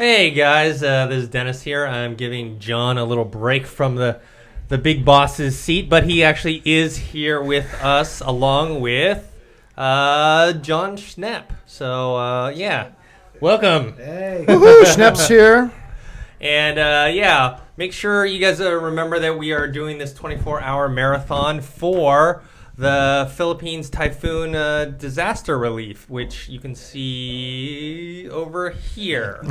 Hey guys, this is Dennis here. I'm giving John a little break from the big boss's seat, but he actually is here with us along with John Schnepp. So yeah, welcome. Hey, woohoo! Schnepp's here. And yeah, make sure you guys remember that we are doing this 24-hour marathon for the Philippines typhoon disaster relief, which you can see over here.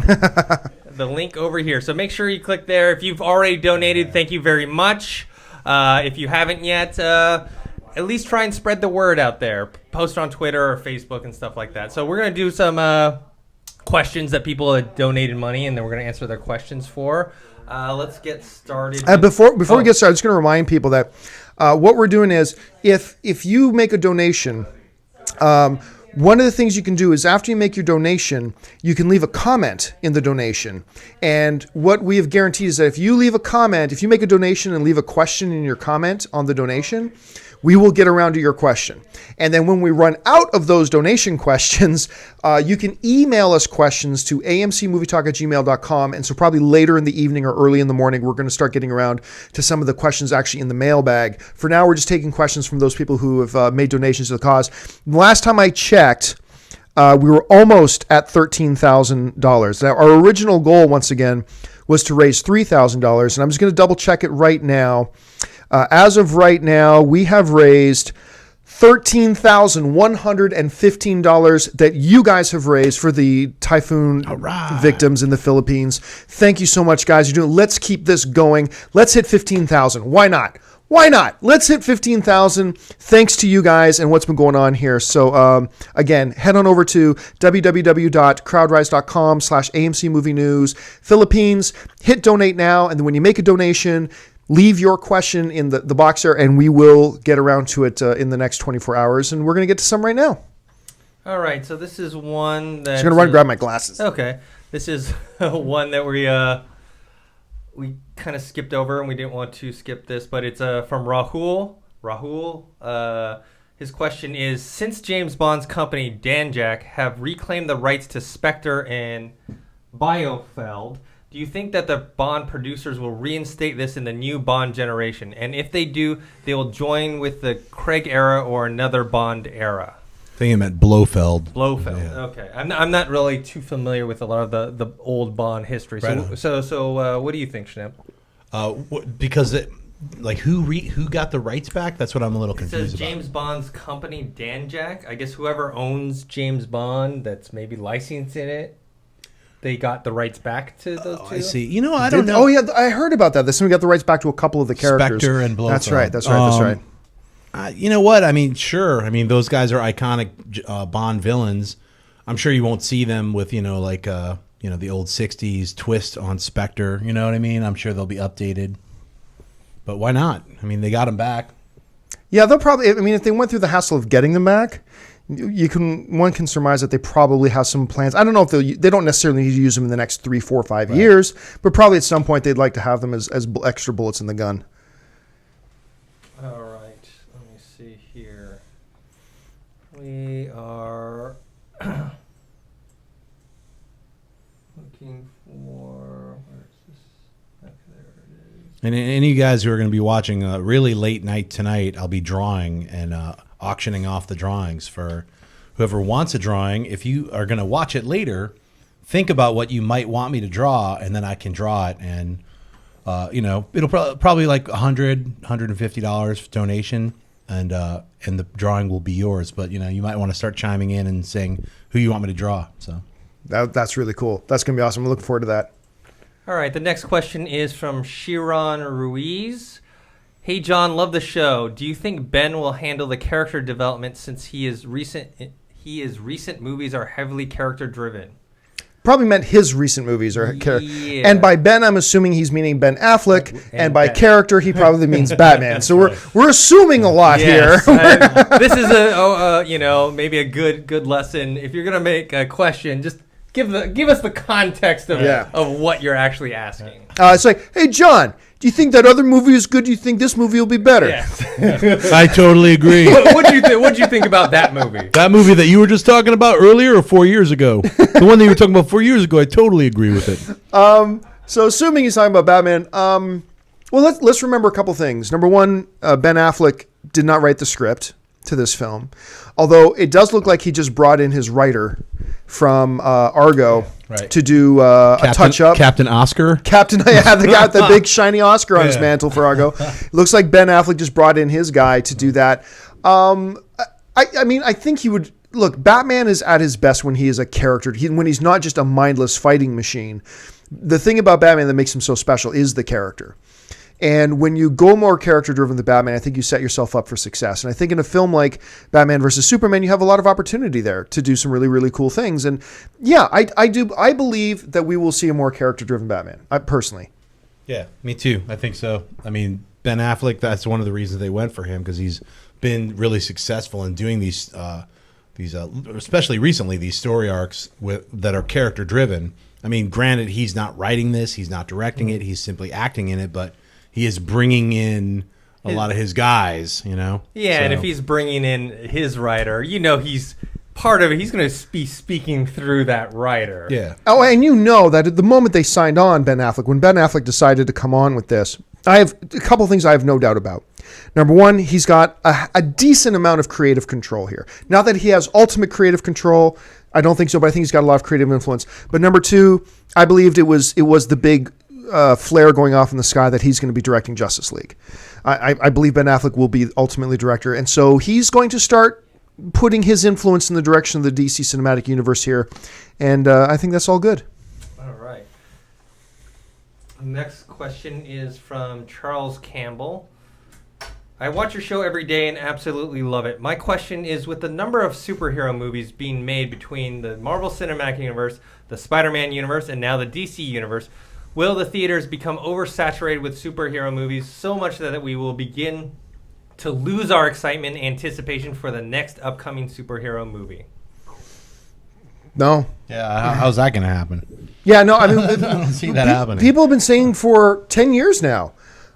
The link over here. So make sure you click there. If you've already donated, thank you very much. If you haven't yet, at least try and spread the word out there. Post on Twitter or Facebook and stuff like that. So we're going to do some questions that people have donated money, and then we're going to answer their questions for. Let's get started. Before we get started, I'm just going to remind people that what we're doing is if you make a donation, one of the things you can do is after you make your donation, you can leave a comment in the donation. And what we have guaranteed is that if you leave a comment, if you make a donation and leave a question in your comment on the donation, we will get around to your question. And then when we run out of those donation questions, you can email us questions to amcmovietalk@gmail.com. And so probably later in the evening or early in the morning, we're going to start getting around to some of the questions actually in the mailbag. For now, we're just taking questions from those people who have made donations to the cause. Last time I checked, we were almost at $13,000. Now, our original goal, once again, was to raise $3,000. And I'm just going to double check it right now. As of right now, we have raised $13,115 that you guys have raised for the typhoon victims in the Philippines. Thank you so much, guys. Let's keep this going. Let's hit 15,000. Why not? Why not? Let's hit 15,000 thanks to you guys and what's been going on here. So again, head on over to www.crowdrise.com/AMC Movie News Philippines. Hit donate now. And then when you make a donation, leave your question in the box there, and we will get around to it in the next 24 hours. And we're going to get to some right now. All right, so this is one that... I'm going to run and grab my glasses. Okay. This is one that we kind of skipped over, and we didn't want to skip this, but it's from Rahul. His question is, since James Bond's company, Danjak, have reclaimed the rights to Spectre and Biofeld, do you think that the Bond producers will reinstate this in the new Bond generation? And if they do, they will join with the Craig era or another Bond era? I think it meant Blofeld. Yeah. Okay. I'm not really too familiar with a lot of the old Bond history. Right. So what do you think, Schnepp? Because who got the rights back? That's what I'm a little confused about. James Bond's company, Danjak. I guess whoever owns James Bond that's maybe licensing it. They got the rights back to those two? I see. I don't know. Oh, yeah, I heard about that. This time we got the rights back to a couple of the characters. Spectre and Blofeld. That's right. You know what? I mean, sure. I mean, those guys are iconic Bond villains. I'm sure you won't see them with, the old 60s twist on Spectre. You know what I mean? I'm sure they'll be updated. But why not? I mean, they got them back. Yeah, they'll probably... I mean, if they went through the hassle of getting them back... One can surmise that they probably have some plans. I don't know if they don't necessarily need to use them in the next 3, 4, 5 years, but probably at some point they'd like to have them as extra bullets in the gun. All right, let me see here. We are looking for. Where is this? Okay, there it is. And any of you guys who are going to be watching really late night tonight, I'll be drawing and auctioning off the drawings for whoever wants a drawing. If you are going to watch it later, think about what you might want me to draw, and then I can draw it. And, it'll probably like $100, $150 donation, and the drawing will be yours. But, you might want to start chiming in and saying who you want me to draw. So that's really cool. That's going to be awesome. I'm looking forward to that. All right, the next question is from Shiran Ruiz. Hey, John, love the show. Do you think Ben will handle the character development since his recent movies are heavily character-driven? Probably meant his recent movies are character. And by Ben, I'm assuming he's meaning Ben Affleck, and by character, he probably means Batman. So we're assuming a lot here. This is maybe a good lesson. If you're gonna make a question, just give us the context of Yeah. of what you're actually asking. It's like, hey, John, do you think that other movie is good? Do you think this movie will be better? Yes. I totally agree. What'd you think about that movie? That movie that you were just talking about earlier or 4 years ago? The one that you were talking about 4 years ago, I totally agree with it. So assuming he's talking about Batman, well, let's remember a couple things. Number one, Ben Affleck did not write the script to this film, although it does look like he just brought in his writer from Argo to do a touch-up. Captain Oscar? Captain, yeah, the guy with the big shiny Oscar on his mantle for Argo. Looks like Ben Affleck just brought in his guy to do that. I mean, I think he would... Look, Batman is at his best when he is a character, when he's not just a mindless fighting machine. The thing about Batman that makes him so special is the character. And when you go more character-driven than Batman, I think you set yourself up for success. And I think in a film like Batman versus Superman, you have a lot of opportunity there to do some really, really cool things. And yeah, I believe that we will see a more character-driven Batman, personally. Yeah, me too. I think so. I mean, Ben Affleck, that's one of the reasons they went for him, because he's been really successful in doing these especially recently, these story arcs that are character-driven. I mean, granted, he's not writing this, he's not directing it, he's simply acting in it, but he is bringing in a lot of his guys, you know? Yeah, so. And if he's bringing in his writer, he's part of it. He's going to be speaking through that writer. Yeah. Oh, and that at the moment they signed on Ben Affleck, when Ben Affleck decided to come on with this, I have a couple things I have no doubt about. Number one, he's got a decent amount of creative control here. Not that he has ultimate creative control. I don't think so, but I think he's got a lot of creative influence. But number two, I believed it was the big flare going off in the sky that he's going to be directing Justice League. I believe Ben Affleck will be ultimately director, and so he's going to start putting his influence in the direction of the DC Cinematic Universe here, and I think that's all good. All right. Next question is from Charles Campbell. I watch your show every day and absolutely love it. My question is, with the number of superhero movies being made between the Marvel Cinematic Universe, the Spider-Man universe, and now the DC universe, will the theaters become oversaturated with superhero movies so much that we will begin to lose our excitement and anticipation for the next upcoming superhero movie? No. Yeah, how's that going to happen? Yeah, no, I mean... I don't see that happening. People have been saying for 10 years now,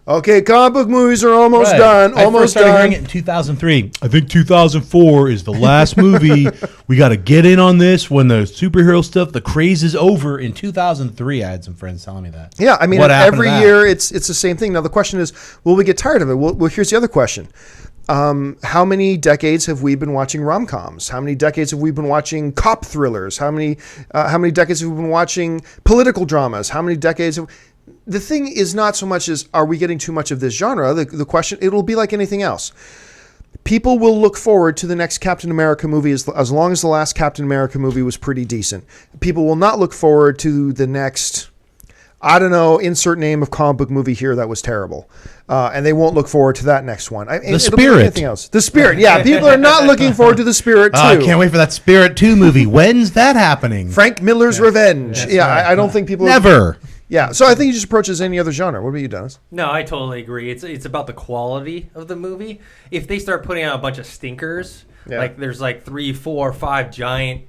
okay, comic book movies are almost done. I first started hearing it in 2003. I think 2004 is the last movie. We got to get in on this when the superhero stuff, the craze is over. In 2003, I had some friends telling me that. Yeah, I mean, every year it's the same thing. Now, the question is, will we get tired of it? Well, here's the other question. How many decades have we been watching rom-coms? How many decades have we been watching cop thrillers? How many decades have we been watching political dramas? How many decades have... The thing is not so much as, are we getting too much of this genre? The question, it'll be like anything else. People will look forward to the next Captain America movie as long as the last Captain America movie was pretty decent. People will not look forward to the next, I don't know, insert name of comic book movie here that was terrible. And they won't look forward to that next one. The Spirit. Anything else. The Spirit, yeah. People are not looking forward to The Spirit 2. I can't wait for that Spirit 2 movie. When's that happening? Frank Miller's Revenge. Yeah, right. I don't think people... Never. Yeah, so I think you just approach it as any other genre. What about you, Dennis? No, I totally agree. It's about the quality of the movie. If they start putting out a bunch of stinkers, like there's like 3, 4, 5 giant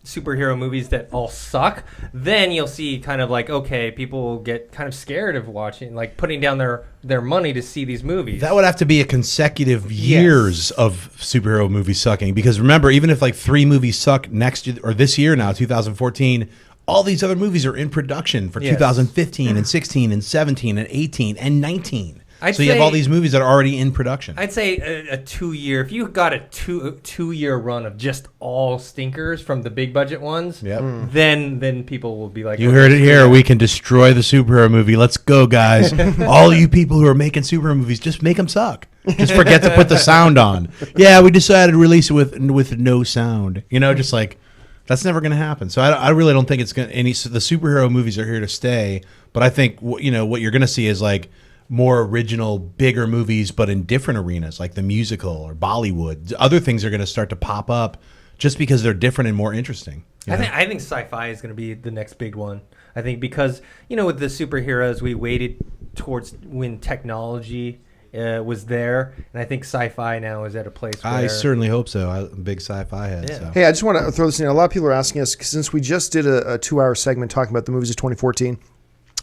superhero movies that all suck, then you'll see kind of like, okay, people will get kind of scared of watching, like putting down their money to see these movies. That would have to be a consecutive years of superhero movies sucking, because remember, even if like 3 movies suck next year or this year now, 2014, all these other movies are in production for 2015 and 16 and 17 and 18 and 19. So you have all these movies that are already in production. I'd say a 2-year. If you got a two-year run of just all stinkers from the big budget ones, then people will be like, you heard it here. We can destroy the superhero movie. Let's go, guys. All you people who are making superhero movies, just make them suck. Just forget to put the sound on. Yeah, we decided to release it with no sound. You know, just like... That's never going to happen. So I really don't think it's going to... So the superhero movies are here to stay. But I think, what you're going to see is like more original, bigger movies, but in different arenas, like the musical or Bollywood. Other things are going to start to pop up just because they're different and more interesting. I think sci-fi is going to be the next big one. I think because, with the superheroes, we waited towards when technology was there, and I think sci-fi now is at a place where... I certainly hope so. I'm a big sci-fi head. Yeah. So. Hey, I just want to throw this in. A lot of people are asking us, since we just did a 2-hour segment talking about the movies of 2014,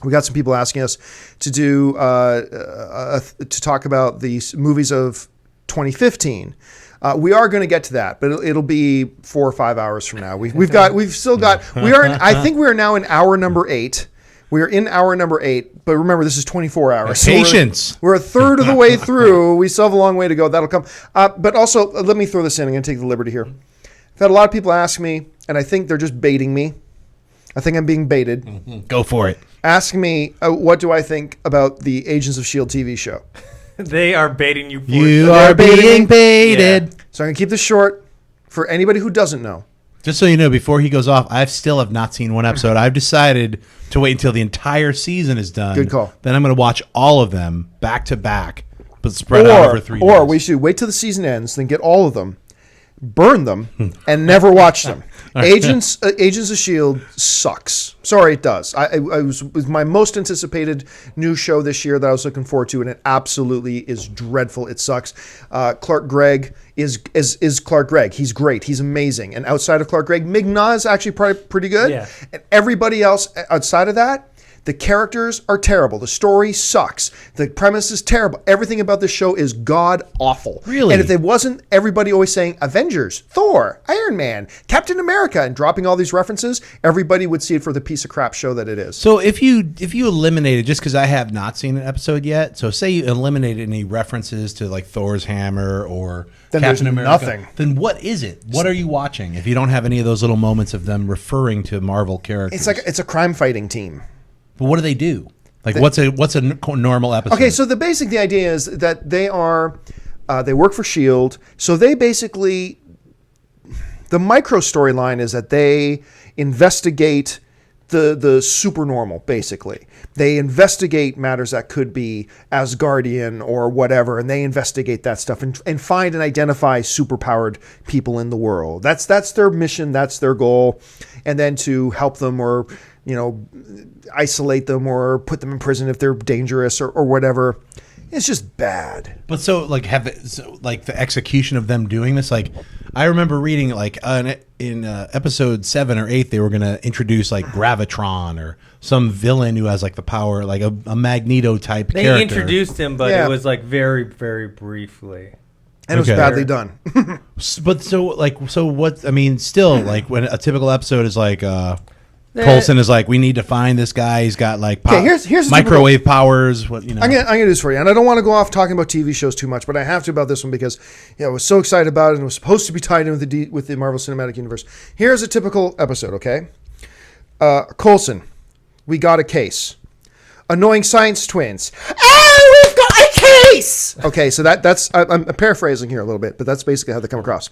we got some people asking us to do to talk about the movies of 2015. We are going to get to that, but it'll be 4 or 5 hours from now. We've still got. I think we are now in hour number 8. We are in hour number 8, but remember this is 24 hours. So Patience. we're a third of the way through. We still have a long way to go. That'll come. But also, let me throw this in. I'm going to take the liberty here. I've had a lot of people ask me, and I think they're just baiting me. I think I'm being baited. Mm-hmm. Go for it. Ask me, what do I think about the Agents of S.H.I.E.L.D. TV show? They are baiting you. You are being baited. Yeah. So I'm going to keep this short for anybody who doesn't know. Just so you know, before he goes off, I still have not seen one episode. I've decided to wait until the entire season is done. Good call. Then I'm going to watch all of them back to back, but spread out over 3 days. Or we should wait till the season ends, then get all of them, burn them, and never watch them. Agents of S.H.I.E.L.D. sucks. Sorry, it does. It was my most anticipated new show this year that I was looking forward to, and it absolutely is dreadful. It sucks. Clark Gregg is Clark Gregg. He's great. He's amazing. And outside of Clark Gregg, Ming-Na is actually probably pretty good. Yeah. And everybody else outside of that, the characters are terrible. The story sucks. The premise is terrible. Everything about this show is god awful. Really? And if it wasn't everybody always saying Avengers, Thor, Iron Man, Captain America, and dropping all these references, everybody would see it for the piece of crap show that it is. So if you eliminated, just because I have not seen an episode yet, so say you eliminated any references to like Thor's hammer or Then Captain there's America, nothing. then what is it? What are you watching if you don't have any of those little moments of them referring to Marvel characters? It's a crime fighting team. But what do they do? Like, what's a normal episode? Okay, so the idea is that they work for S.H.I.E.L.D., so they basically, the micro storyline is that they investigate the supernormal, basically. They investigate matters that could be Asgardian or whatever, and they investigate that stuff and find and identify superpowered people in the world. That's their mission, that's their goal, and then to help them or, isolate them or put them in prison if they're dangerous or whatever. It's just bad. But the execution of them doing this, like I remember reading like in episode 7 or 8, they were going to introduce like Gravitron or some villain who has like the power, like a Magneto type character. They introduced him, but it was like very, very briefly. And it was badly done. But so what? I mean, still like when a typical episode is like. Coulson is like, we need to find this guy. He's got like here's microwave powers. I'm gonna do this for you, and I don't want to go off talking about TV shows too much, but I have to about this one because I was so excited about it, and it was supposed to be tied in with the Marvel Cinematic Universe. Here's a typical episode, okay? Coulson, we got a case. Annoying science twins. Oh, we've got a case. Okay, so that's I'm paraphrasing here a little bit, but that's basically how they come across.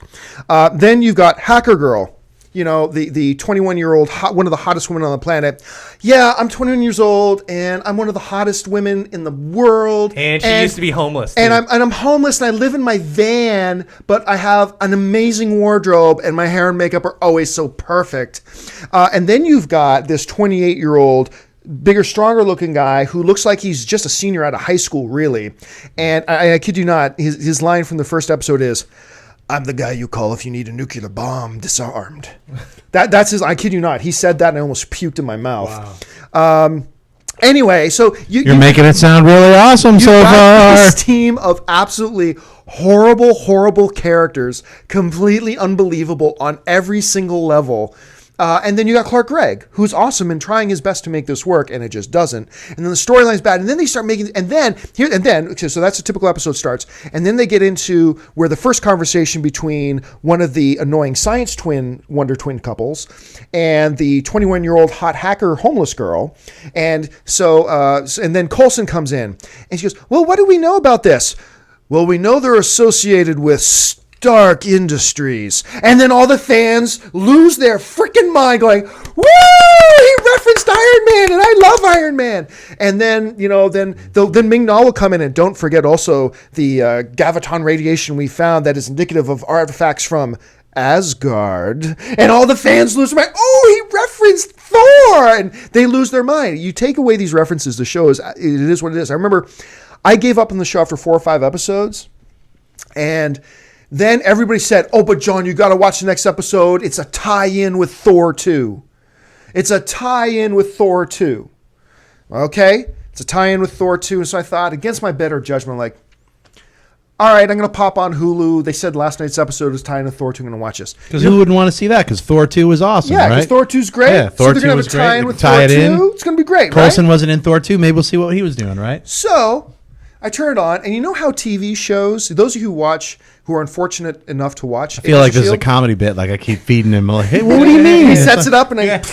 Then you've got Hacker Girl. The 21-year-old, one of the hottest women on the planet. Yeah, I'm 21 years old, and I'm one of the hottest women in the world. And she used to be homeless, too. And I'm homeless, and I live in my van, but I have an amazing wardrobe, and my hair and makeup are always so perfect. And then you've got this 28-year-old, bigger, stronger-looking guy who looks like he's just a senior out of high school, really. And I kid you not, his line from the first episode is, I'm the guy you call if you need a nuclear bomb disarmed. That's his. I kid you not. He said that and I almost puked in my mouth. Wow. Anyway, so you're making it sound really awesome so far. This team of absolutely horrible characters, completely unbelievable on every single level. And then you got Clark Gregg, who's awesome and trying his best to make this work, and it just doesn't. And then the storyline's bad, and then they start making, so that's a typical episode starts, and then they get into where the first conversation between one of the annoying science wonder twin couples and the 21-year-old hot hacker homeless girl, and so and then Coulson comes in, and she goes, well, what do we know about this? Well, we know they're associated with Dark Industries. And then all the fans lose their freaking mind going, woo, he referenced Iron Man and I love Iron Man. And then, then Ming-Na will come in, and don't forget also the Gaviton radiation we found that is indicative of artifacts from Asgard. And all the fans lose their mind. Oh, he referenced Thor. And they lose their mind. You take away these references, the show it is what it is. I remember I gave up on the show after 4 or 5 episodes, and then everybody said, "Oh, but John, you got to watch the next episode. It's a tie-in with Thor 2. It's a tie-in with Thor 2." Okay, it's a tie-in with Thor 2. And so I thought, against my better judgment, like, all right, I'm going to pop on Hulu. They said last night's episode was tie-in with Thor 2. I'm going to watch this. Because who wouldn't want to see that? Because Thor 2 was awesome, Yeah, right? because Thor 2's great. Yeah, so Thor they're 2 going to was have a tie-in great. with Tie Thor it in. 2. It's going to be great, Coulson right? wasn't in Thor 2. Maybe we'll see what he was doing, right? So I turn it on, and you know how TV shows, those of you who watch, who are unfortunate enough to watch, I feel like this is a comedy bit. Like I keep feeding him. Like, hey, what do you He mean? sets it up, and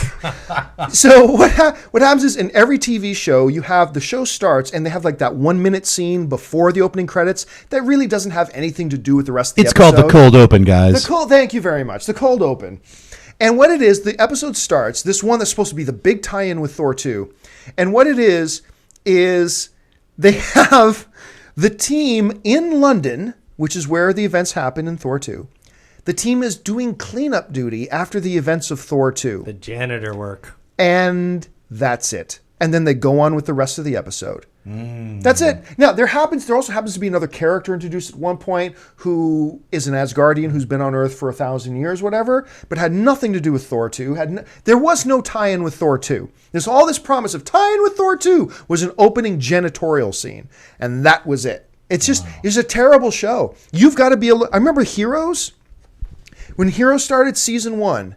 so what happens is in every TV show, you have the show starts, and they have like that 1 minute scene before the opening credits that really doesn't have anything to do with the rest of the It's episode. called the cold open, guys. Thank you very much. The cold open. And what it is, the episode starts, this one that's supposed to be the big tie-in with Thor 2. And what it is they have the team in London, which is where the events happen in Thor 2. The team is doing cleanup duty after the events of Thor 2. The janitor work. And that's it. And then they go on with the rest of the episode. That's it. Now, there also happens to be another character introduced at one point who is an Asgardian who's been on Earth for 1,000 years, whatever, but had nothing to do with Thor 2. There was no tie-in with Thor 2. There's all this promise of tie-in with Thor 2 was an opening janitorial scene, and that was it. It's a terrible show. You've got to be I remember Heroes. When Heroes started season 1,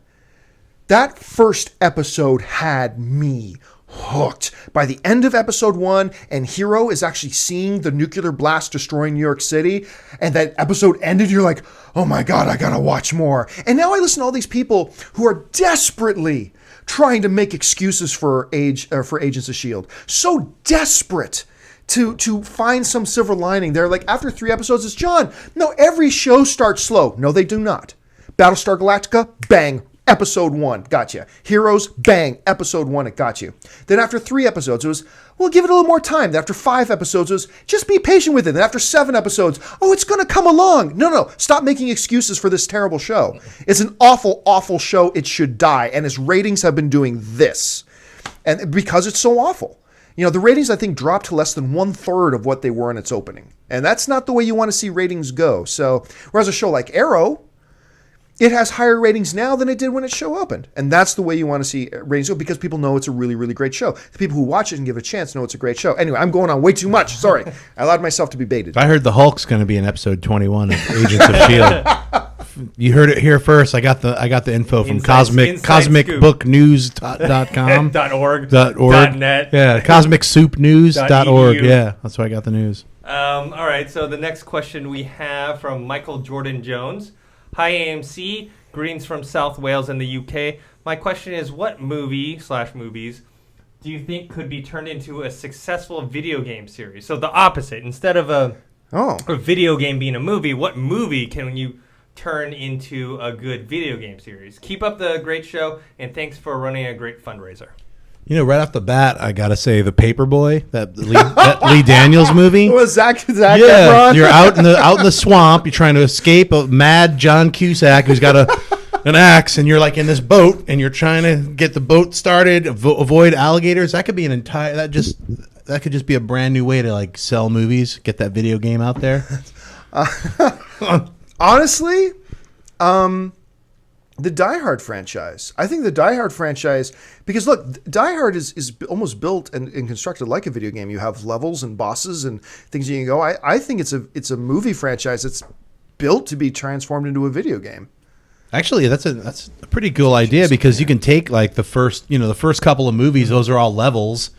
that first episode had me hooked. By the end of episode 1, and Hero is actually seeing the nuclear blast destroying New York City, and that episode ended, you're like, oh my God, I gotta watch more. And now I listen to all these people who are desperately trying to make excuses for Agents of S.H.I.E.L.D. So desperate to find some silver lining. They're like, after 3 episodes, it's John. No, every show starts slow. No, they do not. Battlestar Galactica, bang, episode 1, got you. Heroes, bang, episode 1, it got you. Then after 3 episodes, it was, well, give it a little more time. Then after 5 episodes, it was, just be patient with it. Then after 7 episodes, oh, it's going to come along. No, stop making excuses for this terrible show. It's an awful, awful show. It should die. And its ratings have been doing this. And because it's so awful. You know, the ratings, I think, dropped to less than 1/3 of what they were in its opening. And that's not the way you want to see ratings go. So, whereas a show like Arrow, it has higher ratings now than it did when its show opened. And that's the way you want to see ratings go, because people know it's a really, really great show. The people who watch it and give it a chance know it's a great show. Anyway, I'm going on way too much. Sorry. I allowed myself to be baited. I heard the Hulk's going to be in episode 21 of Agents of S.H.I.E.L.D. You heard it here first. I got the info from cosmicsoupnews.com. .org. .net. Yeah, cosmicsoupnews.org. .edu. Yeah, that's where I got the news. All right, so the next question we have from Michael Jordan Jones. Hi, AMC. Greetings from South Wales in the UK. My question is, what movie/movies do you think could be turned into a successful video game series? So the opposite. Instead of a video game being a movie, what movie can you turn into a good video game series? Keep up the great show, and thanks for running a great fundraiser. You know, right off the bat, I gotta say, The Paperboy, that Lee Daniels movie. Was Zach Efron? You're out in the swamp. You're trying to escape a mad John Cusack who's got an axe, and you're like in this boat, and you're trying to get the boat started, avoid alligators. That could be that could just be a brand new way to like sell movies, get that video game out there. Honestly, the Die Hard franchise. I think the Die Hard franchise, because look, Die Hard is almost built and constructed like a video game. You have levels and bosses and things you can go. I think it's a movie franchise that's built to be transformed into a video game. Actually, that's a pretty cool idea, because you can take like the first couple of movies. Those are all levels.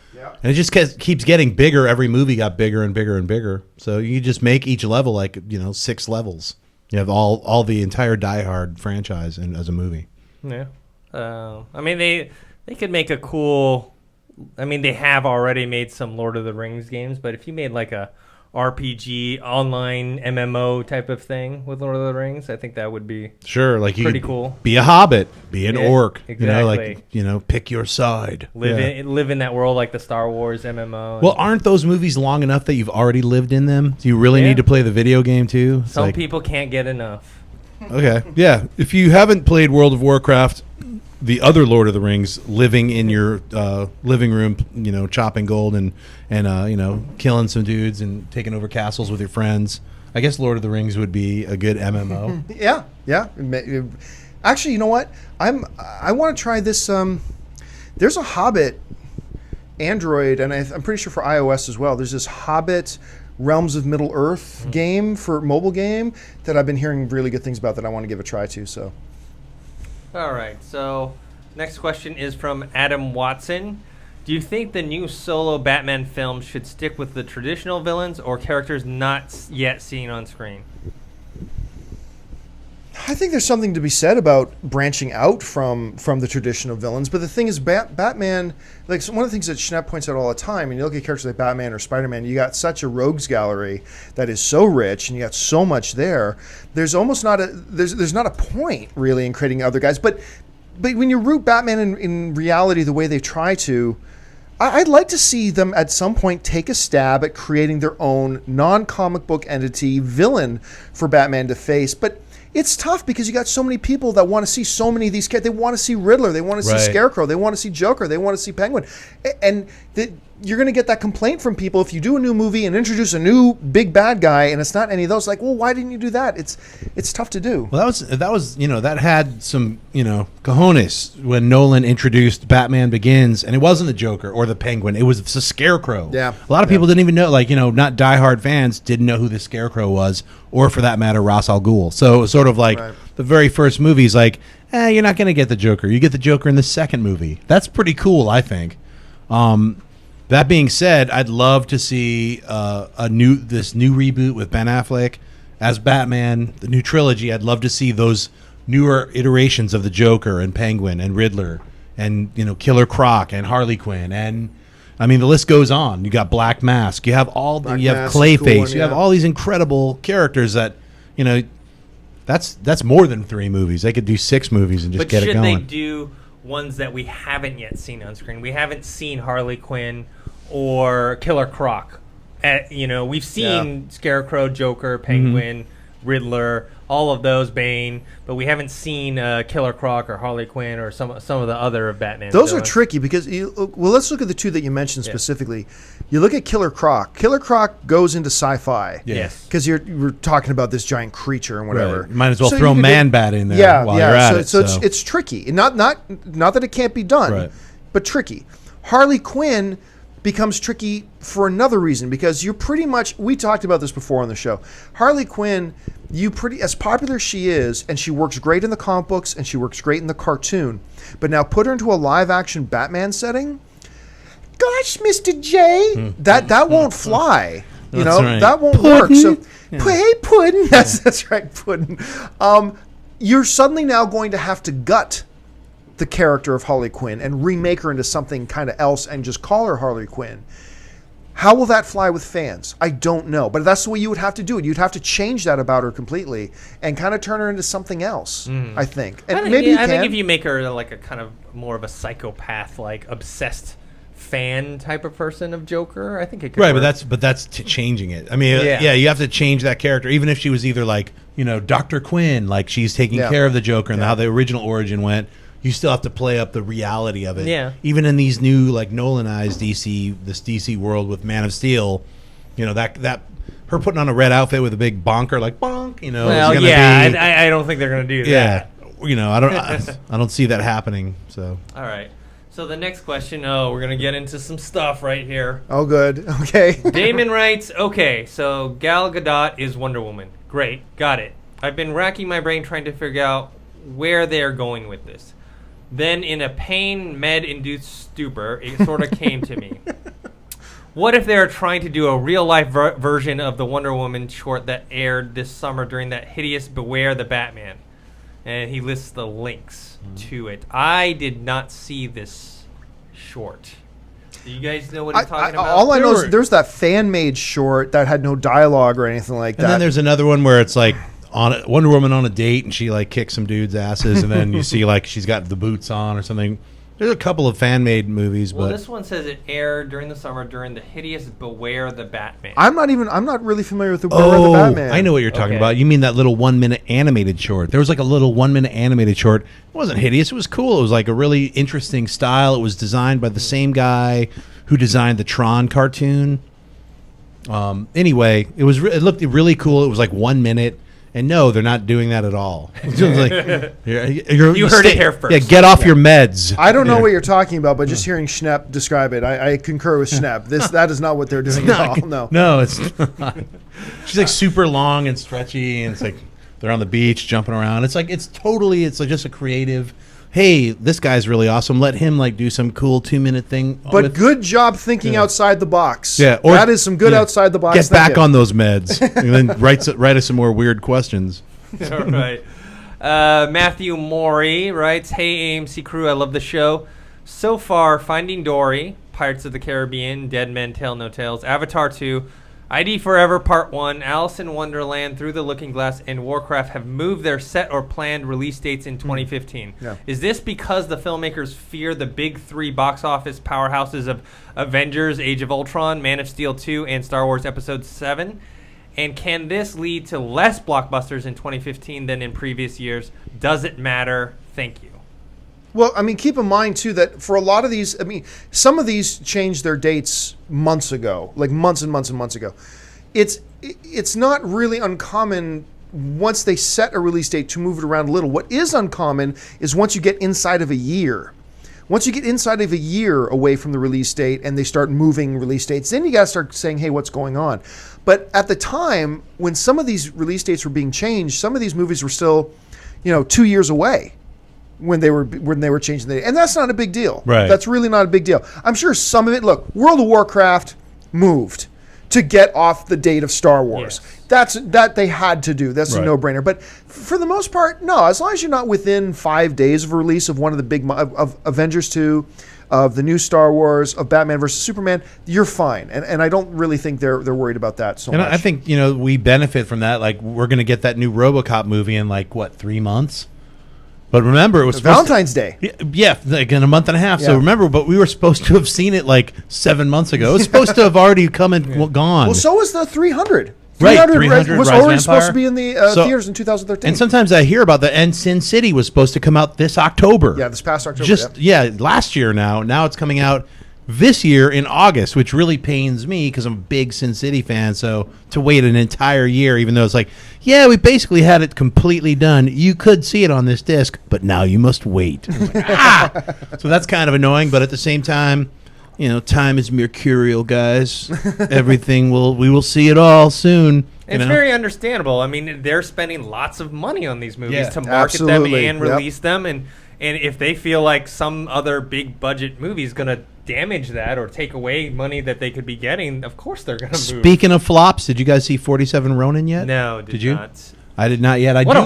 And it just keeps getting bigger. Every movie got bigger and bigger and bigger. So you just make each level like 6 levels. You have all the entire Die Hard franchise as a movie. Yeah. I mean, they could make a cool... I mean, they have already made some Lord of the Rings games, but if you made like a RPG online MMO type of thing with Lord of the Rings, I think that would be pretty cool. Be a hobbit, be an orc, exactly. Pick your side. Live in that world like the Star Wars MMO. Well, aren't those movies long enough that you've already lived in them? Do you really need to play the video game too? People can't get enough. Okay, yeah. If you haven't played World of Warcraft, the other Lord of the Rings living in your living room, chopping gold and killing some dudes and taking over castles with your friends. I guess Lord of the Rings would be a good MMO. Yeah. Actually, you know what? I want to try this. There's a Hobbit Android, and I'm pretty sure for iOS as well. There's this Hobbit Realms of Middle Earth game for mobile game that I've been hearing really good things about that I want to give a try to. So, all right. So, next question is from Adam Watson. Do you think the new solo Batman film should stick with the traditional villains or characters not yet seen on screen? I think there's something to be said about branching out from the traditional villains. But the thing is, Batman, like one of the things that Schnepp points out all the time, and you look at characters like Batman or Spider-Man, you got such a rogues gallery that is so rich, and you got so much there. There's almost not there's not a point really in creating other guys. But when you root Batman in reality the way they try to, I'd like to see them at some point take a stab at creating their own non-comic book entity villain for Batman to face. But it's tough because you got so many people that want to see so many of these characters. They want to see Riddler. They want to see Scarecrow. They want to see Joker. They want to see Penguin. And you're going to get that complaint from people if you do a new movie and introduce a new big bad guy and it's not any of those. Like, well, why didn't you do that? It's tough to do. Well, that was that had some cojones when Nolan introduced Batman Begins, and it wasn't the Joker or the Penguin. It was the Scarecrow. Yeah, a lot of people didn't even know. Like not diehard fans didn't know who the Scarecrow was, or for that matter, Ra's al Ghul. So it was sort of like the very first movie is like, you're not going to get the Joker. You get the Joker in the second movie. That's pretty cool, I think. That being said, I'd love to see this new reboot with Ben Affleck as Batman, the new trilogy. I'd love to see those newer iterations of the Joker and Penguin and Riddler and Killer Croc and Harley Quinn, and I mean the list goes on. You got Black Mask. You have you have Clayface. You have all these incredible characters that that's more than 3 movies. They could do 6 movies and just get it going. But should they do ones that we haven't yet seen on screen? We haven't seen Harley Quinn or Killer Croc. We've seen Scarecrow, Joker, Penguin, Riddler, all of those, Bane, but we haven't seen Killer Croc or Harley Quinn or some of the other Batman. Those are tricky because let's look at the 2 that you mentioned specifically. You look at Killer Croc. Killer Croc goes into sci-fi. Yes, because you're talking about this giant creature and whatever. Right. Might as well throw Man-Bat in there while you're at it. So it's tricky. Not that it can't be done, but tricky. Harley Quinn becomes tricky for another reason because you're pretty much, we talked about this before on the show. Harley Quinn, as popular as she is, and she works great in the comic books and she works great in the cartoon, but now put her into a live action Batman setting, gosh, Mr. J, that won't fly. That won't work. So hey, Puddin', that's right, Puddin'. You're suddenly now going to have to gut the character of Harley Quinn and remake her into something kind of else and just call her Harley Quinn. How will that fly with fans? I don't know, but that's the way you would have to do it. You'd have to change that about her completely and kind of turn her into something else, I think. And I think if you make her like a kind of more of a psychopath, like obsessed fan type of person of Joker, I think it could work. but that's changing it. I mean, you have to change that character, even if she was either like Dr. Quinn, like she's taking care of the Joker and how the original origin went. You still have to play up the reality of it. Yeah. Even in these new like Nolanized DC world with Man of Steel, that her putting on a red outfit with a big bonker like bonk, I don't think they're gonna do that. I don't see that happening. So all right. So the next question, we're going to get into some stuff right here. Oh, good. Okay. Damon writes, okay, so Gal Gadot is Wonder Woman. Great. Got it. I've been racking my brain trying to figure out where they're going with this. Then in a pain med-induced stupor, it sort of came to me. What if they are trying to do a real-life version of the Wonder Woman short that aired this summer during that hideous Beware the Batman? And he lists the links to it. I did not see this short. Do you guys know what he's talking about? All I know is there's that fan-made short that had no dialogue or anything like that. And then there's another one where it's like Wonder Woman on a date and she like kicks some dudes' asses, and then you see like she's got the boots on or something. There's a couple of fan-made movies, Well, but this one says it aired during the summer during the hideous Beware the Batman. I'm not really familiar with the Batman. I know what you're talking Okay. about. You mean that little 1-minute animated short? There was like a little 1-minute animated short. It wasn't hideous. It was cool. It was like a really interesting style. It was designed by the same guy who designed the Tron cartoon. Anyway, it looked really cool. It was like 1 minute. And no, they're not doing that at all. It's like, You heard it here first. Yeah, get off your meds. I don't know what you're talking about, but just hearing Schnepp describe it, I concur with Schnepp. That is not what they're doing at all. No, it's not. She's like super long and stretchy, and it's like they're on the beach jumping around. It's like it's like just a creative. Hey, this guy's really awesome. Let him like do some cool 2-minute thing. But good job thinking outside the box. Yeah, that is some good outside the box. Get back on those meds, and then write us some more weird questions. All right. Matthew Maury writes, "Hey AMC crew, I love the show. So far, Finding Dory, Pirates of the Caribbean, Dead Men Tell No Tales, Avatar 2, ID Forever Part 1, Alice in Wonderland, Through the Looking Glass, and Warcraft have moved their set or planned release dates in 2015. Yeah. Is this because the filmmakers fear the big three box office powerhouses of Avengers, Age of Ultron, Man of Steel 2, and Star Wars Episode 7? And can this lead to less blockbusters in 2015 than in previous years? Does it matter? Thank you." Well, I mean, keep in mind, too, that for a lot of these, I mean, some of these changed their dates months ago, like months and months and months ago. It's not really uncommon once they set a release date to move it around a little. What is uncommon is once you get inside of a year. Once you get inside of a year away from the release date and they start moving release dates, then you got to start saying, hey, what's going on? But at the time, when some of these release dates were being changed, some of these movies were still, 2 years away. When they were changing the date. And that's not a big deal. Right. That's really not a big deal. I'm sure some of it, look, World of Warcraft moved to get off the date of Star Wars. Yes. That they had to do. That's Right. a no-brainer. But for the most part, no. As long as you're not within 5 days of release of one of the big of Avengers 2, of the new Star Wars, of Batman versus Superman, you're fine. And I don't really think they're worried about that so And much. I think we benefit from that. Like we're going to get that new RoboCop movie in 3 months. But remember, it was Valentine's Day. Yeah, like in a month and a half. Yeah. So remember, but we were supposed to have seen it 7 months ago. It was supposed to have already come and gone. Well, so was the 300. Right, 300 was Rise already of supposed to Empire. be in the So- theaters in 2013. and sometimes I hear about that. And Sin City was supposed to come out this October. Yeah, this past October. Last year now. Now it's coming out this year in August, which really pains me because I'm a big Sin City fan. So to wait an entire year, even though it's we basically had it completely done. You could see it on this disc, but now you must wait. So that's kind of annoying. But at the same time, time is mercurial, guys. We will see it all soon. It's very understandable. I mean, they're spending lots of money on these movies Yeah. to market Absolutely. them and Yep. release them. And if they feel like some other big budget movie is going to damage that or take away money that they could be getting, of course they're going to move. Speaking of flops, did you guys see 47 Ronin yet? No, Did you? not. I did not yet. What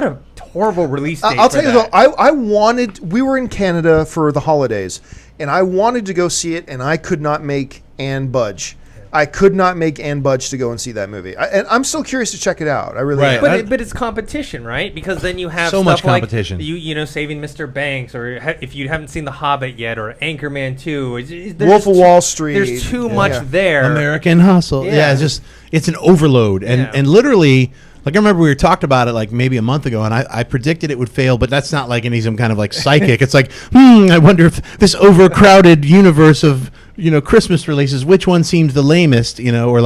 a horrible release date. I'll for tell you that. though, we were in Canada for the holidays, and I wanted to go see it, and I could not make Ann budge. I could not make Ann budge to go and see that movie. And I'm still curious to check it out. I really am. But it's competition, right? Because then you have So stuff much competition. like Saving Mr. Banks, or if you haven't seen The Hobbit yet, or Anchorman 2. Wolf of Wall Street. There's too much Yeah. there. American Hustle. Yeah. Yeah, it's an overload. And literally, I remember we talked about it maybe a month ago, and I predicted it would fail, but that's not some kind of psychic. It's I wonder if this overcrowded universe of Christmas releases, which one seems the lamest, or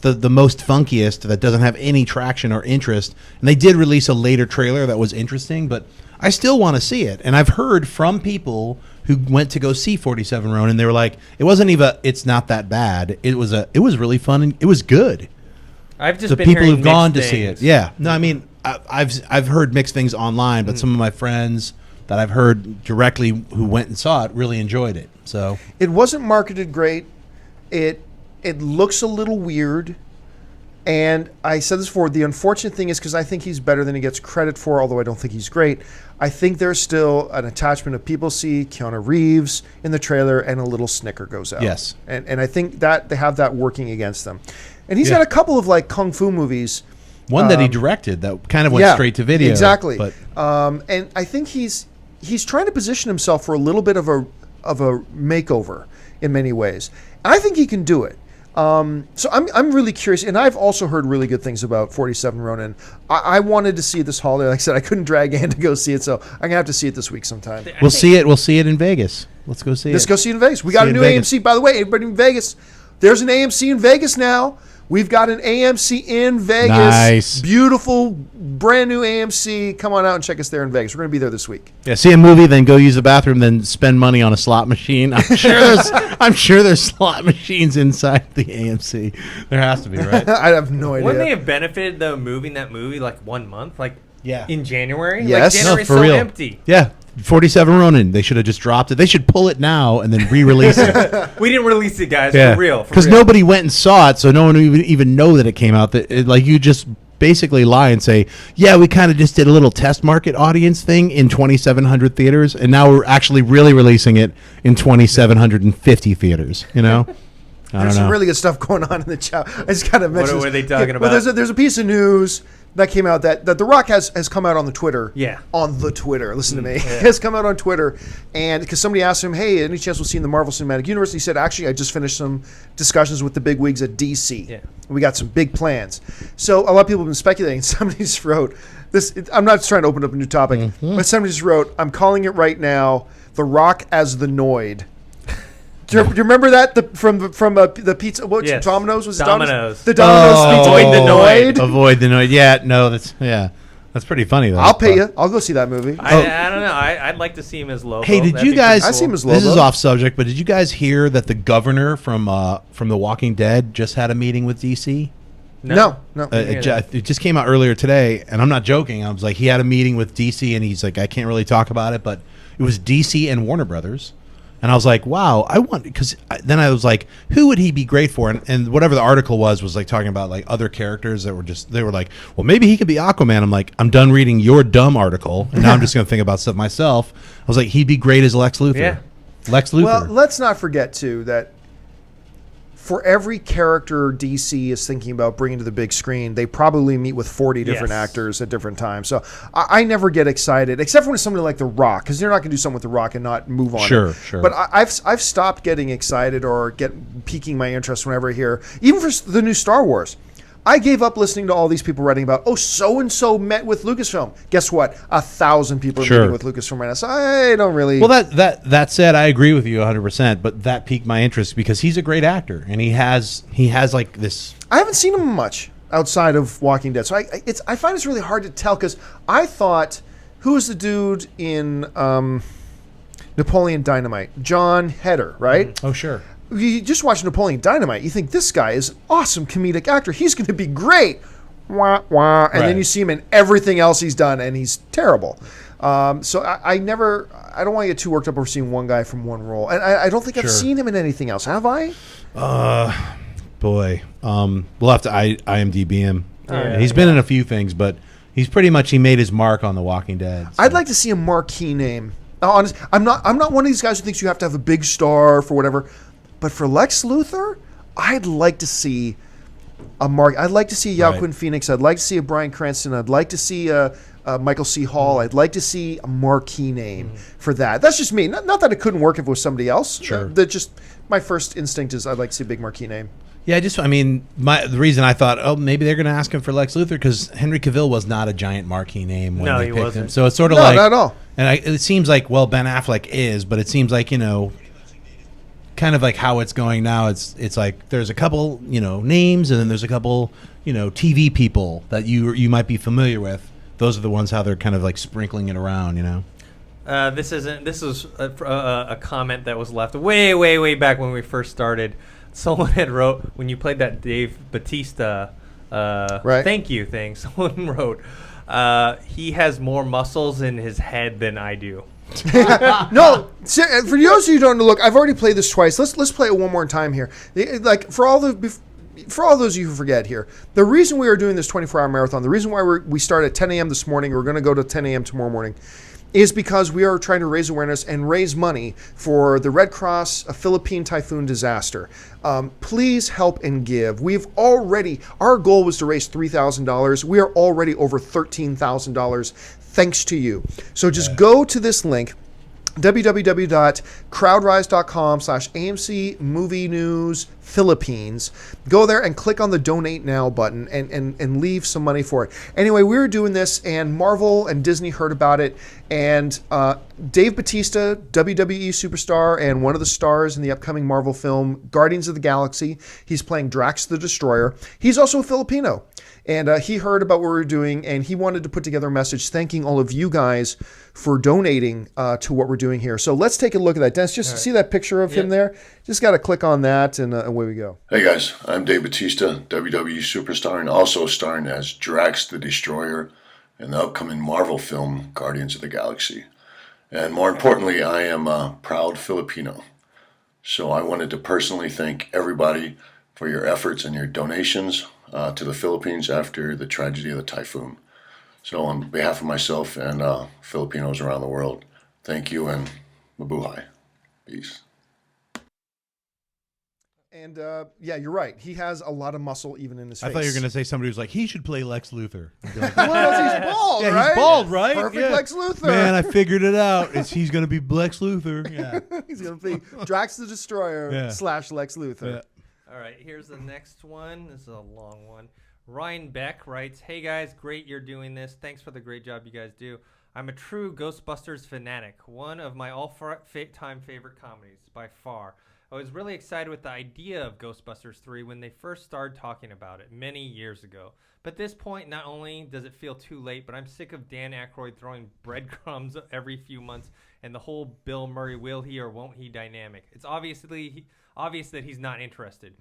the most funkiest that doesn't have any traction or interest. And they did release a later trailer that was interesting, but I still want to see it. And I've heard from people who went to go see 47 Ronin, and they were it's not that bad. It was really fun and it was good. I've just The been people hearing who've gone to mixed see things. it. Yeah. No, I mean, I've heard mixed things online, but some of my friends that I've heard directly who went and saw it really enjoyed it. So It wasn't marketed great. It looks a little weird. And I said this before, the unfortunate thing is because I think he's better than he gets credit for, although I don't think he's great. I think there's still an attachment of people see Keanu Reeves in the trailer and a little snicker goes out. Yes. And I think that they have that working against them. And he's Yeah. got a couple of kung fu movies. one that he directed that kind of went straight to video. Exactly. But And I think he's trying to position himself for a little bit of a makeover in many ways. And I think he can do it. So I'm really curious, and I've also heard really good things about 47 Ronin. I wanted to see it this holiday. Like I said, I couldn't drag Ann to go see it, so I'm gonna have to see it this week sometime. We'll see it. We'll see it in Vegas. Let's go see it. Let's go see it in Vegas. We got a new AMC, by the way. Everybody in Vegas, there's an AMC in Vegas now. We've got an AMC in Vegas. Nice. Beautiful, brand new AMC. Come on out and check us there in Vegas. We're going to be there this week. Yeah, see a movie, then go use the bathroom, then spend money on a slot machine. I'm sure there's slot machines inside the AMC. There has to be, right? I have no idea. Wouldn't they have benefited though moving that movie like 1 month, like in January? Yes. Like January's for so real. empty. Yeah. 47 Ronin. They should have just dropped it. They should pull it now and then re-release it. We didn't release it, guys. Yeah. For real. Because nobody went and saw it, so no one would even know that it came out. Like you just basically lie and say, yeah, we kind of just did a little test market audience thing in 2,700 theaters, and now we're actually really releasing it in 2,750 theaters. You know. There's some really good stuff going on in the chat. I just got to mention. What were they talking about? Well, there's a piece of news that came out that The Rock has come out on the Twitter. Yeah. On the Twitter. Listen to me. Has come out on Twitter. And because somebody asked him, hey, any chance we'll see in the Marvel Cinematic Universe? And he said, actually, I just finished some discussions with the big wigs at DC. Yeah. We got some big plans. So a lot of people have been speculating. Somebody just wrote this. I'm not trying to open up a new topic, but somebody just wrote, I'm calling it right now, The Rock as the Noid. Do you remember that from the pizza? What Domino's was it Domino's. The Domino's pizza. Avoid the Noid. Avoid the Noid. Yeah, no, that's pretty funny though. I'll pay you. I'll go see that movie. I don't know. I'd like to see him as Lobo. Hey, did That'd you be guys? pretty I see him as Lobo. This is off subject, but did you guys hear that the governor from The Walking Dead just had a meeting with DC? No. It just came out earlier today, and I'm not joking. I was like, he had a meeting with DC, and he's like, I can't really talk about it, but it was DC and Warner Brothers. And I was like, wow, then I was like, who would he be great for? And whatever the article was like talking about like other characters that they were like, well, maybe he could be Aquaman. I'm like, I'm done reading your dumb article, and now I'm just going to think about stuff myself. I was like, he'd be great as Lex Luthor. Yeah. Lex Luthor. Well, let's not forget, too, that for every character DC is thinking about bringing to the big screen, they probably meet with 40 different actors at different times. So I never get excited, except for when it's somebody like The Rock, because they're not going to do something with The Rock and not move on. Sure. But I've stopped getting excited or piquing my interest whenever I hear, even for the new Star Wars. I gave up listening to all these people writing about, so-and-so met with Lucasfilm. Guess what? 1,000 people are meeting with Lucasfilm right now. So I don't really... Well, that said, I agree with you 100%, but that piqued my interest because he's a great actor, and he has like this... I haven't seen him much outside of Walking Dead. So I find it's really hard to tell because I thought, who was the dude in Napoleon Dynamite? John Heder, right? Oh, sure. You just watch Napoleon Dynamite, you think this guy is an awesome comedic actor. He's going to be great. Wah, wah. And then you see him in everything else he's done, and he's terrible. So I don't want to get too worked up over seeing one guy from one role. And I don't think I've seen him in anything else. Have I? Boy. We'll have to IMDb him. Yeah, he's been in a few things, but he made his mark on The Walking Dead. So. I'd like to see a marquee name. Honest, I'm not one of these guys who thinks you have to have a big star for whatever. But for Lex Luthor, I'd like to see a Mark. I'd like to see Joaquin Phoenix. I'd like to see a Bryan Cranston. I'd like to see Michael C. Hall. I'd like to see a marquee name for that. That's just me. Not that it couldn't work if it was somebody else. Sure. My first instinct is I'd like to see a big marquee name. Yeah, the reason I thought, maybe they're going to ask him for Lex Luthor because Henry Cavill was not a giant marquee name when they picked wasn't. him. So it's sort of not at all. And it seems like, Ben Affleck is, but it seems like, kind of like how it's going now. It's like there's a couple, names, and then there's a couple, TV people that you might be familiar with. Those are the ones how they're kind of like sprinkling it around, This is a comment that was left way back when we first started. Someone had wrote when you played that Dave Bautista thank you thing. Someone wrote he has more muscles in his head than I do. No, for those of you who don't know, look, I've already played this twice. Let's play it one more time here. Like for all those of you who forget here, the reason we are doing this 24-hour marathon, the reason why we start at 10 a.m. this morning, we're going to go to 10 a.m. tomorrow morning, is because we are trying to raise awareness and raise money for the Red Cross, a Philippine typhoon disaster. Please help and give. Our goal was to raise $3,000. We are already over $13,000. thanks to you. So just go to this link, www.crowdrise.com/AMC Movie News Philippines. Go there and click on the Donate Now button and leave some money for it. Anyway, we were doing this, and Marvel and Disney heard about it, and Dave Bautista, WWE superstar and one of the stars in the upcoming Marvel film Guardians of the Galaxy, he's playing Drax the Destroyer. He's also a Filipino. And he heard about what we were doing, and he wanted to put together a message thanking all of you guys for donating to what we're doing here. So let's take a look at that. Dennis, just see that picture of him there? Just got to click on that, and away we go. Hey guys, I'm Dave Bautista, WWE superstar, and also starring as Drax the Destroyer in the upcoming Marvel film Guardians of the Galaxy. And more importantly, I am a proud Filipino. So I wanted to personally thank everybody for your efforts and your donations to the Philippines after the tragedy of the typhoon. So on behalf of myself and Filipinos around the world, thank you and mabuhay. Peace. And yeah, you're right. He has a lot of muscle even in his face. I thought you were going to say somebody who's like, he should play Lex Luthor. I'd be like, well, he's bald, yeah, right? he's bald, right? Perfect Lex Luthor. Man, I figured it out. He's going to be Lex Luthor. Yeah. He's going to be Drax the Destroyer / Lex Luthor. Yeah. All right, here's the next one. This is a long one. Ryan Beck writes, "Hey guys, great you're doing this. Thanks for the great job you guys do. I'm a true Ghostbusters fanatic, one of my all-time favorite comedies by far. I was really excited with the idea of Ghostbusters 3 when they first started talking about it many years ago. But at this point, not only does it feel too late, but I'm sick of Dan Aykroyd throwing breadcrumbs every few months and the whole Bill Murray will he or won't he dynamic. It's obvious that he's not interested.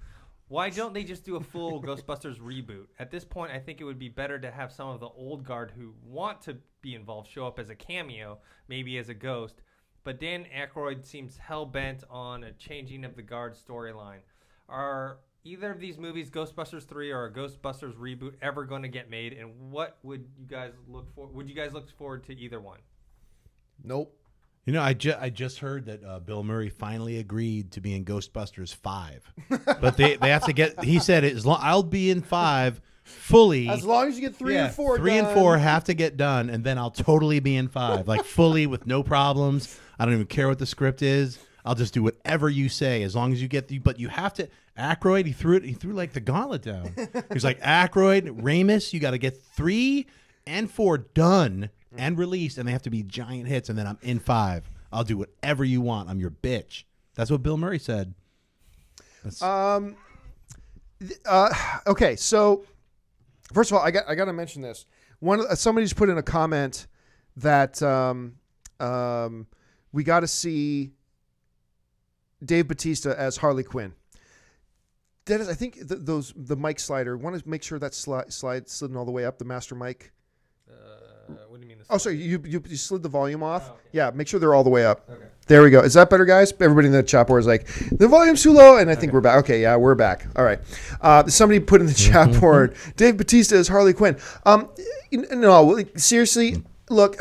Why don't they just do a full Ghostbusters reboot? At this point, I think it would be better to have some of the old guard who want to be involved show up as a cameo, maybe as a ghost. But Dan Aykroyd seems hell-bent on a changing of the guard storyline. Are either of these movies, Ghostbusters 3 or a Ghostbusters reboot, ever going to get made? And what would you guys look for? Would you guys look forward to either one? Nope. You know, I just heard that Bill Murray finally agreed to be in Ghostbusters 5. But they have to get, he said, I'll be in 5 fully. As long as you get 3 and 4 3 and 4 have to get done, and then I'll totally be in 5. Like, fully with no problems. I don't even care what the script is. I'll just do whatever you say as long as you get the, but you have to, Aykroyd, he threw like the gauntlet down. He's like, Aykroyd, Ramis, you got to get 3 and 4 done and released, and they have to be giant hits, and then I'm in 5. I'll do whatever you want. I'm your bitch. That's what Bill Murray said. Okay, so first of all, I got to mention this. Somebody's put in a comment that we got to see Dave Bautista as Harley Quinn. Dennis, I think the mic slider. Want to make sure that slide slid all the way up, the master mic. What do you mean? Oh, sorry, you slid the volume off. Oh, okay. Yeah, make sure they're all the way up. Okay. There we go. Is that better, guys? Everybody in the chat board is like, the volume's too low, and I think we're back. Okay, yeah, we're back. All right. Somebody put in the chat board, Dave Bautista is Harley Quinn. No, seriously, look,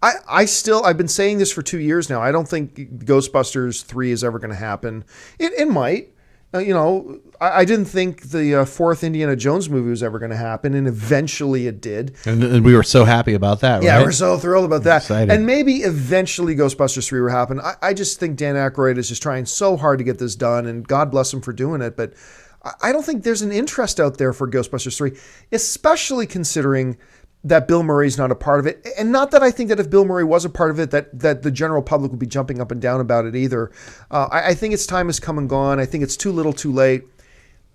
I've been saying this for 2 years now. I don't think Ghostbusters 3 is ever going to happen. It might. I didn't think the fourth Indiana Jones movie was ever going to happen, and eventually it did. And we were so happy about that, right? Yeah, we're so thrilled about that. Excited. And maybe eventually Ghostbusters 3 will happen. I just think Dan Aykroyd is just trying so hard to get this done, and God bless him for doing it. But I don't think there's an interest out there for Ghostbusters 3, especially considering that Bill Murray's not a part of it. And not that I think that if Bill Murray was a part of it, that the general public would be jumping up and down about it either. I think its time has come and gone. I think it's too little too late.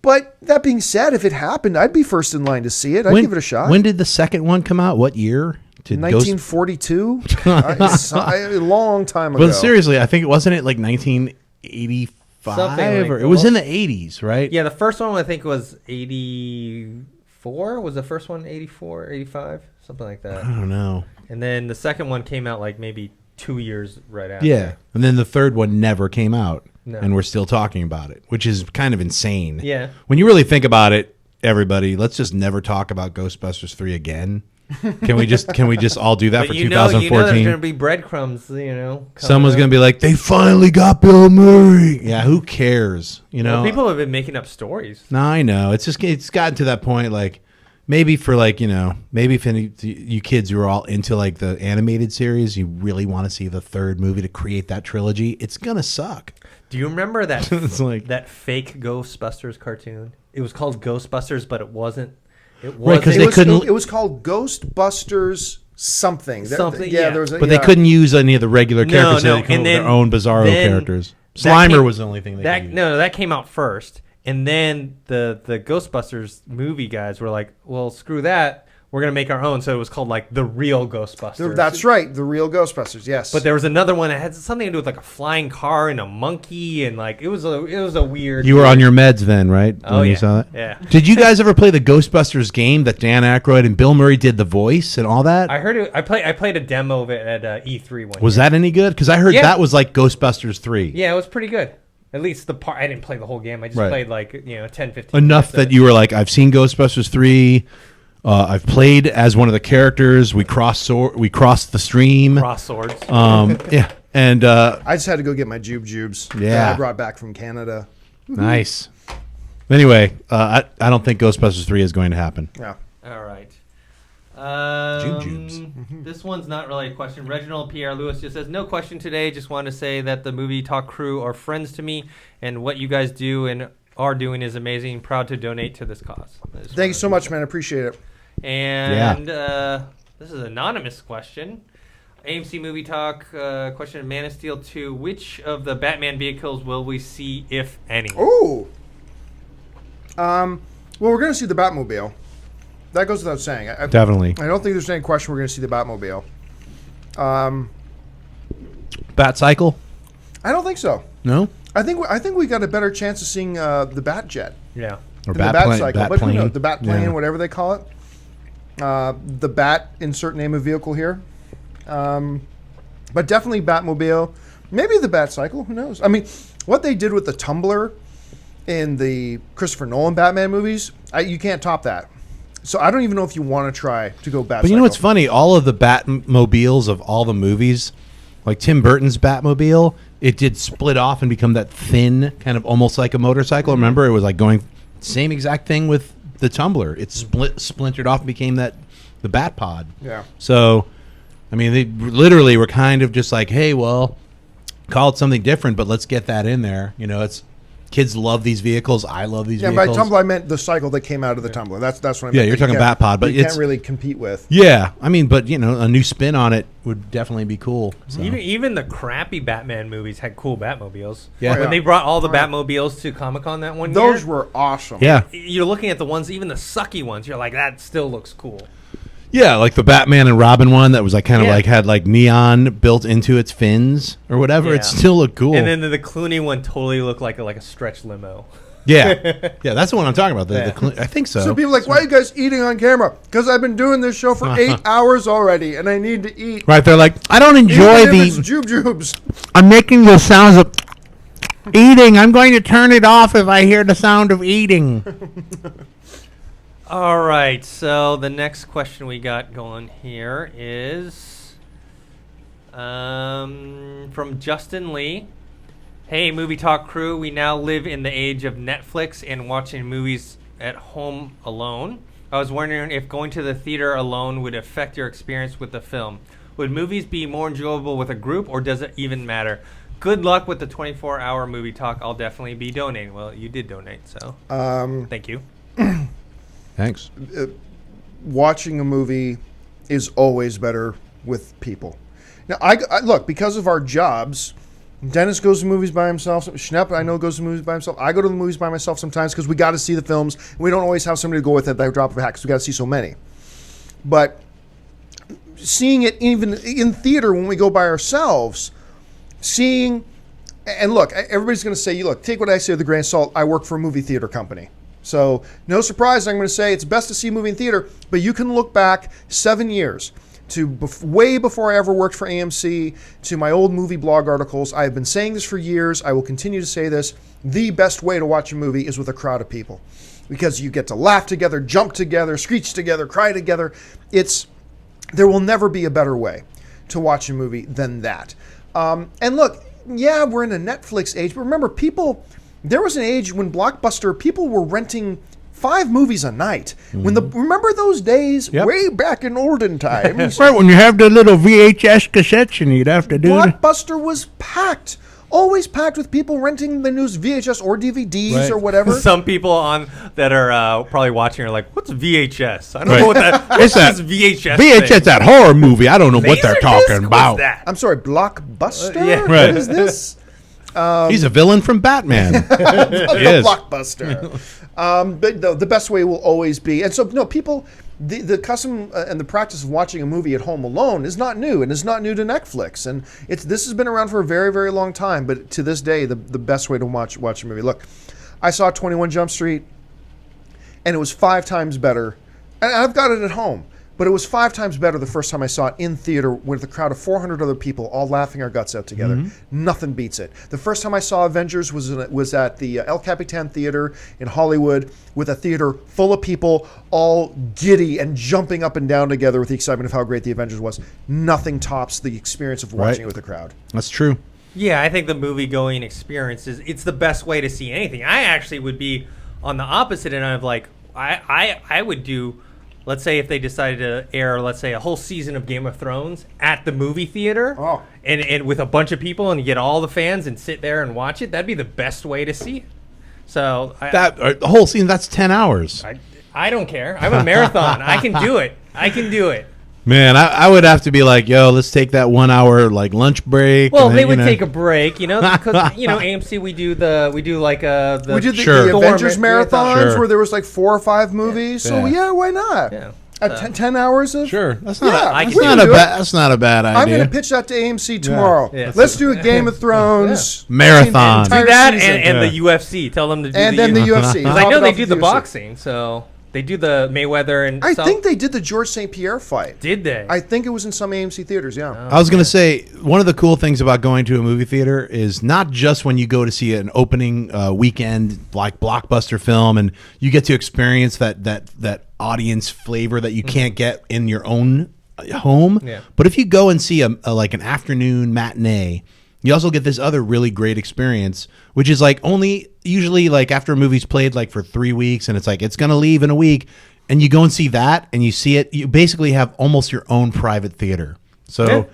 But that being said, if it happened, I'd be first in line to see it. I'd give it a shot. When did the second one come out? What year? 1942? A long time ago. But seriously, I think it wasn't it like 1985? Something like or it was in the 80s, right? Yeah, the first one I think was 84. Was the first one 84, 85? Something like that. I don't know. And then the second one came out like maybe 2 years right after. Yeah. And then the third one never came out. No. And we're still talking about it, which is kind of insane. Yeah. When you really think about it, everybody, let's just never talk about Ghostbusters 3 again. Can we just all do that for 2014? You know there's going to be breadcrumbs, Someone's going to be like, they finally got Bill Murray. Yeah, who cares? Well, people have been making up stories. No, I know. It's gotten to that point like Maybe for like, maybe if any you kids who are all into like the animated series, you really want to see the third movie to create that trilogy. It's gonna suck. Do you remember that It's like- that fake Ghostbusters cartoon? It was called Ghostbusters, but it wasn't. It Right, 'cause wasn't. they couldn't- It was called Ghostbusters something. Something, yeah. There was But they couldn't use any of the regular characters. So they come up with their own Bizarro characters. Slimer was the only thing they could use. No, that came out first. And then the Ghostbusters movie guys were like, well, screw that. We're going to make our own. So it was called like The Real Ghostbusters. That's right. The Real Ghostbusters, yes. But there was another one that had something to do with like a flying car and a monkey. And like, it was a weird. You were on your meds then, right? Oh, when yeah. you saw that? Yeah. Did you guys ever play the Ghostbusters game that Dan Aykroyd and Bill Murray did the voice and all that? I heard it. I played a demo of it at E3 one Was year. that any good? Because I heard Yeah. that was like Ghostbusters 3. Yeah, it was pretty good. At least the part. I didn't play the whole game. I just Right. played like 10, 15 Enough minutes of that it. you were like, I've seen Ghostbusters 3. I've played as one of the characters. We crossed the stream. cross swords. Yeah. And I just had to go get my jubes that Yeah. I brought back from Canada. nice. Anyway, I don't think Ghostbusters 3 is going to happen. Yeah. All right. Jubes. This one's not really a question. Reginald Pierre Lewis just says, no question today. Just wanted to say that the movie Talk crew are friends to me, and what you guys do and are doing is amazing. Proud to donate to this cause. Thank you so much, man. I appreciate it. And this is an anonymous question. AMC Movie Talk question: Man of Steel 2. Which of the Batman vehicles will we see, if any? Oh. Well, we're going to see the Batmobile. That goes without saying. Definitely. I don't think there's any question we're going to see the Batmobile. Bat Cycle? I don't think so. No? I think we got a better chance of seeing the Batjet. Yeah. Or The Bat Bat Plane? Cycle. Bat But who Plane? knows? The Bat Plane, Yeah. whatever they call it. The Bat, insert name of vehicle here. But definitely Batmobile. Maybe the Bat Cycle. Who knows? I mean, what they did with the tumbler in the Christopher Nolan Batman movies, you can't top that. So I don't even know if you want to try to go Bat But you Cycle. know what's funny? All of the Batmobiles of all the movies, like Tim Burton's Batmobile, it did split off and become that thin, kind of almost like a motorcycle. Remember, it was like going same exact thing with the tumbler. It splintered off and became the Bat Pod. Yeah. So, I mean, they literally were kind of just like, hey, well, call it something different, but let's get that in there. It's kids love these vehicles. I love these Yeah, vehicles. by tumbler I meant the cycle that came out of the tumbler. That's what I meant. Yeah, you're talking Bat Pod, but you it's can't really compete with. Yeah, I mean, but a new spin on it would definitely be cool. So. Even the crappy Batman movies had cool Batmobiles. Yeah. When they brought all the Batmobiles to Comic-Con that one Those year, were awesome. Yeah, you're looking at the ones, even the sucky ones, you're like, that still looks cool. yeah, like the Batman and Robin one that was like kind of Yeah. like had like neon built into its fins or whatever. Yeah. It still looked cool. And then the Clooney one totally looked like a stretch limo. yeah, that's the one I'm talking about. I think so. So people are like, why are you guys eating on camera? Because I've been doing this show for 8 hours already, and I need to eat. Right? They're like, I don't enjoy Even if it's the. jubes. I'm making the sounds of eating. I'm going to turn it off if I hear the sound of eating. All right, so the next question we got going here is from Justin Lee. Hey, Movie Talk crew, we now live in the age of Netflix and watching movies at home alone. I was wondering if going to the theater alone would affect your experience with the film. Would movies be more enjoyable with a group, or does it even matter? Good luck with the 24-hour Movie Talk. I'll definitely be donating. Well, you did donate, so thank you. Thanks. Watching a movie is always better with people. Now, I look, because of our jobs, Dennis goes to movies by himself. Schnepp, I know, goes to movies by himself. I go to the movies by myself sometimes because we got to see the films. We don't always have somebody to go with at the drop of a hat because we got to see so many. But seeing it even in theater when we go by ourselves, and look, everybody's going to say, look, take what I say with a grain of salt. I work for a movie theater company. So no surprise, I'm going to say it's best to see a movie in theater, but you can look back 7 years to way before I ever worked for AMC, to my old movie blog articles. I have been saying this for years. I will continue to say this. The best way to watch a movie is with a crowd of people because you get to laugh together, jump together, screech together, cry together. There will never be a better way to watch a movie than that. And look, yeah, we're in a Netflix age, but remember, there was an age when Blockbuster, people were renting 5 movies a night. Remember those days way back in olden times? Right, when you have the little VHS cassettes and you'd have to do Blockbuster was packed. Always packed with people renting the news VHS or DVDs or whatever. Some people on that are probably watching are like, "What's VHS? I don't Right. know what that. What's this VHS? VHS, thing? that horror movie. I don't know what they're Laserdisc? talking about. What's that? I'm sorry, Blockbuster? Yeah. Right. What is this? He's a villain from Batman. The is. Blockbuster. But the best way will always be, and so people, the custom and the practice of watching a movie at home alone is not new, and is not new to Netflix, and this has been around for a very, very long time. But to this day, the best way to watch a movie. Look, I saw 21 Jump Street, and it was 5 times better, and I've got it at home. But it was 5 times better the first time I saw it in theater with a crowd of 400 other people all laughing our guts out together. Nothing beats it. The first time I saw Avengers was at the El Capitan Theater in Hollywood with a theater full of people all giddy and jumping up and down together with the excitement of how great the Avengers was. Nothing tops the experience of watching it with a crowd. That's true. Yeah, I think the movie going experience it's the best way to see anything. I actually would be on the opposite end of like I would do. Let's say if they decided to air, let's say, a whole season of Game of Thrones at the movie theater, and with a bunch of people, and you get all the fans and sit there and watch it, that'd be the best way to see it. So The whole scene, that's 10 hours. I don't care. I'm a marathon. I can do it. Man, I would have to be like, yo, let's take that 1 hour like lunch break. Well, and they then, would take a break, because AMC we do the We did Sure. the Avengers marathons Sure. where there was like 4 or 5 movies. So Yeah. why not? Yeah. 10 hours of Sure, that's not Yeah, a, I that's can not do a it. that's not a bad idea. I'm going to pitch that to AMC tomorrow. Yeah. Let's do a Game of Thrones Marathon. entire do that season. and the UFC. Tell them to do And the then the UFC. UFC. Because I Top know it they off do with the UFC. boxing, so they do the Mayweather and I South- think they did the George St. Pierre fight. Did they? I think it was in some AMC theaters, yeah. I was going to say, one of the cool things about going to a movie theater is not just when you go to see an opening weekend like blockbuster film and you get to experience that audience flavor that you can't get in your own home. Yeah. But if you go and see a like an afternoon matinee, you also get this other really great experience, which is like only usually like after a movie's played like for 3 weeks and it's like it's going to leave in a week. And you go and see that and you see it, you basically have almost your own private theater. So, Yeah.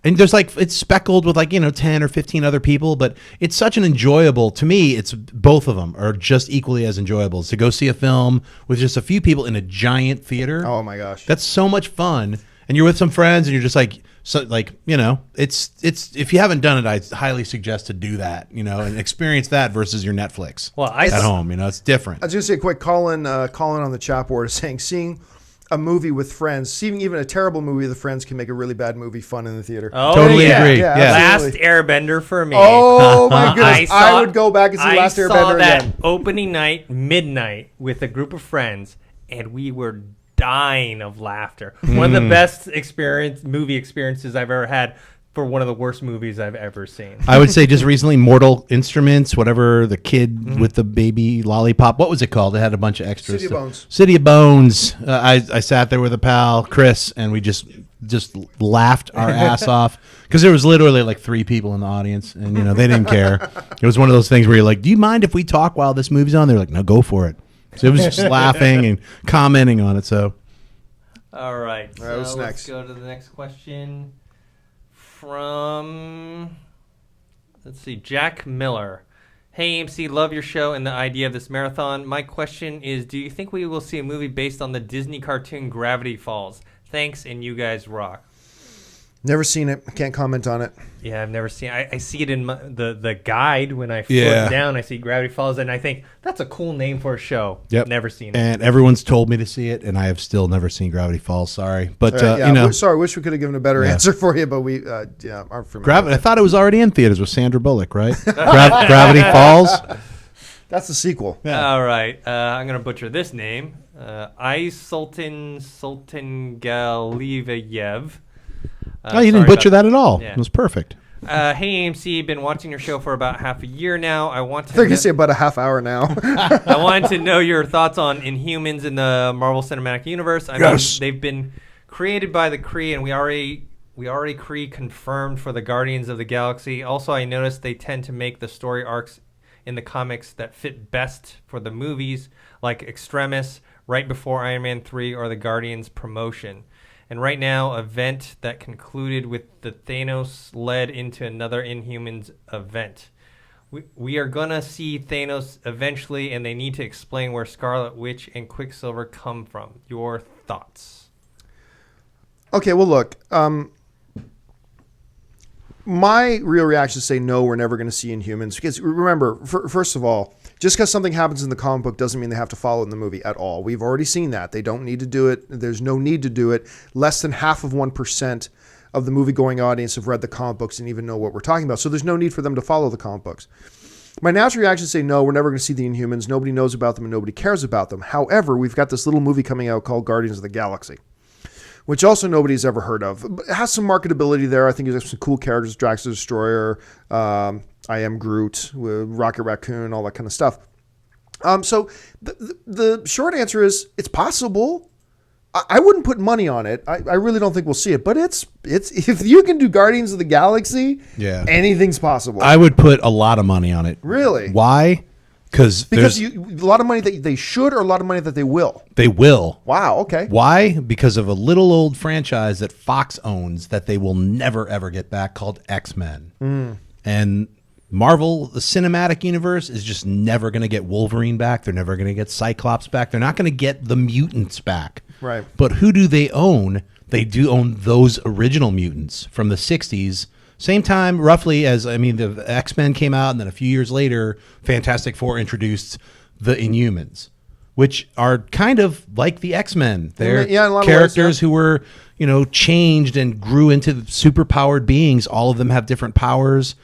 and there's like, it's speckled with like, 10 or 15 other people, but it's such an enjoyable, to me, it's both of them are just equally as enjoyable. To go see a film with just a few people in a giant theater. Oh my gosh. That's so much fun. And you're with some friends and you're just like, it's if you haven't done it, I highly suggest to do that, and experience that versus your Netflix. Well, at home, it's different. I was going to say a quick Colin on the chat board is saying seeing a movie with friends, seeing even a terrible movie with friends can make a really bad movie fun in the theater. Oh, Totally yeah. agree. Yeah, Yeah. Last absolutely. Airbender for me. Oh my goodness! I I would go back and see Last saw Airbender that again. opening night, midnight, with a group of friends, and we were dying of laughter. One of the best movie experiences I've ever had for one of the worst movies I've ever seen. I would say just recently, Mortal Instruments, whatever, the kid with the baby lollipop. What was it called? It had a bunch of extras. City of Bones. City of Bones. I sat there with a pal, Chris, and we just laughed our ass off because there was literally like 3 people in the audience, and they didn't care. It was one of those things where you're like, "Do you mind if we talk while this movie's on?" They're like, "No, go for it." So it was just laughing and commenting on it. So All right. All right, what's So let's next? go to the next question from, let's see, Jack Miller. Hey, AMC, love your show and the idea of this marathon. My question is, do you think we will see a movie based on the Disney cartoon Gravity Falls? Thanks, and you guys rock. Never seen it. Can't comment on it. Yeah, I've never seen it. I see it in the guide when I flip Yeah. down. I see Gravity Falls, and I think that's a cool name for a show. Yep. Never seen it. and everyone's told me to see it, and I have still never seen Gravity Falls. Sorry, but Sorry, wish we could have given a better Yeah. answer for you, but we aren't familiar. Gravity. I thought it was already in theaters with Sandra Bullock, right? Gravity Falls. That's the sequel. All right. I'm going to butcher this name. Sultan Galivayev. Oh, you didn't butcher that at all. Yeah. It was perfect. Hey, AMC, been watching your show for about half a year now. I want to I think you say about a half hour now. I wanted to know your thoughts on Inhumans in the Marvel Cinematic Universe. I mean, they've been created by the Kree, and we already Kree confirmed for the Guardians of the Galaxy. Also, I noticed they tend to make the story arcs in the comics that fit best for the movies, like Extremis, right before Iron Man 3, or the Guardians promotion. And right now, event that concluded with the Thanos led into another Inhumans event. We are going to see Thanos eventually, and they need to explain where Scarlet Witch and Quicksilver come from. Your thoughts? Okay, well, look. My real reaction is say no, we're never going to see Inhumans. Because remember, first of all, just because something happens in the comic book doesn't mean they have to follow it in the movie at all. We've already seen that. They don't need to do it. There's no need to do it. Less than half of 1% of the movie-going audience have read the comic books and even know what we're talking about. So there's no need for them to follow the comic books. My natural reaction is say, no, we're never going to see the Inhumans. Nobody knows about them and nobody cares about them. However, we've got this little movie coming out called Guardians of the Galaxy, which also nobody's ever heard of. It has some marketability there. I think there's some cool characters, Drax the Destroyer, I Am Groot, Rocket Raccoon, all that kind of stuff. So the short answer is it's possible. I wouldn't put money on it. I really don't think we'll see it. But it's if you can do Guardians of the Galaxy, anything's possible. I would put a lot of money on it. Really? Why? Because a lot of money that they should, or a lot of money that they will. They will. Wow. Okay. Why? Because of a little old franchise that Fox owns that they will never ever get back, called X-Men. And Marvel, the cinematic universe, is just never going to get Wolverine back. They're never going to get Cyclops back. They're not going to get the mutants back. Right. But who do they own? They do own those original mutants from the 60s. Same time, roughly, as, the X-Men came out, and then a few years later, Fantastic Four introduced the Inhumans, which are kind of like the X-Men. They're in a lot characters of ways, who were, changed and grew into super-powered beings. All of them have different powers.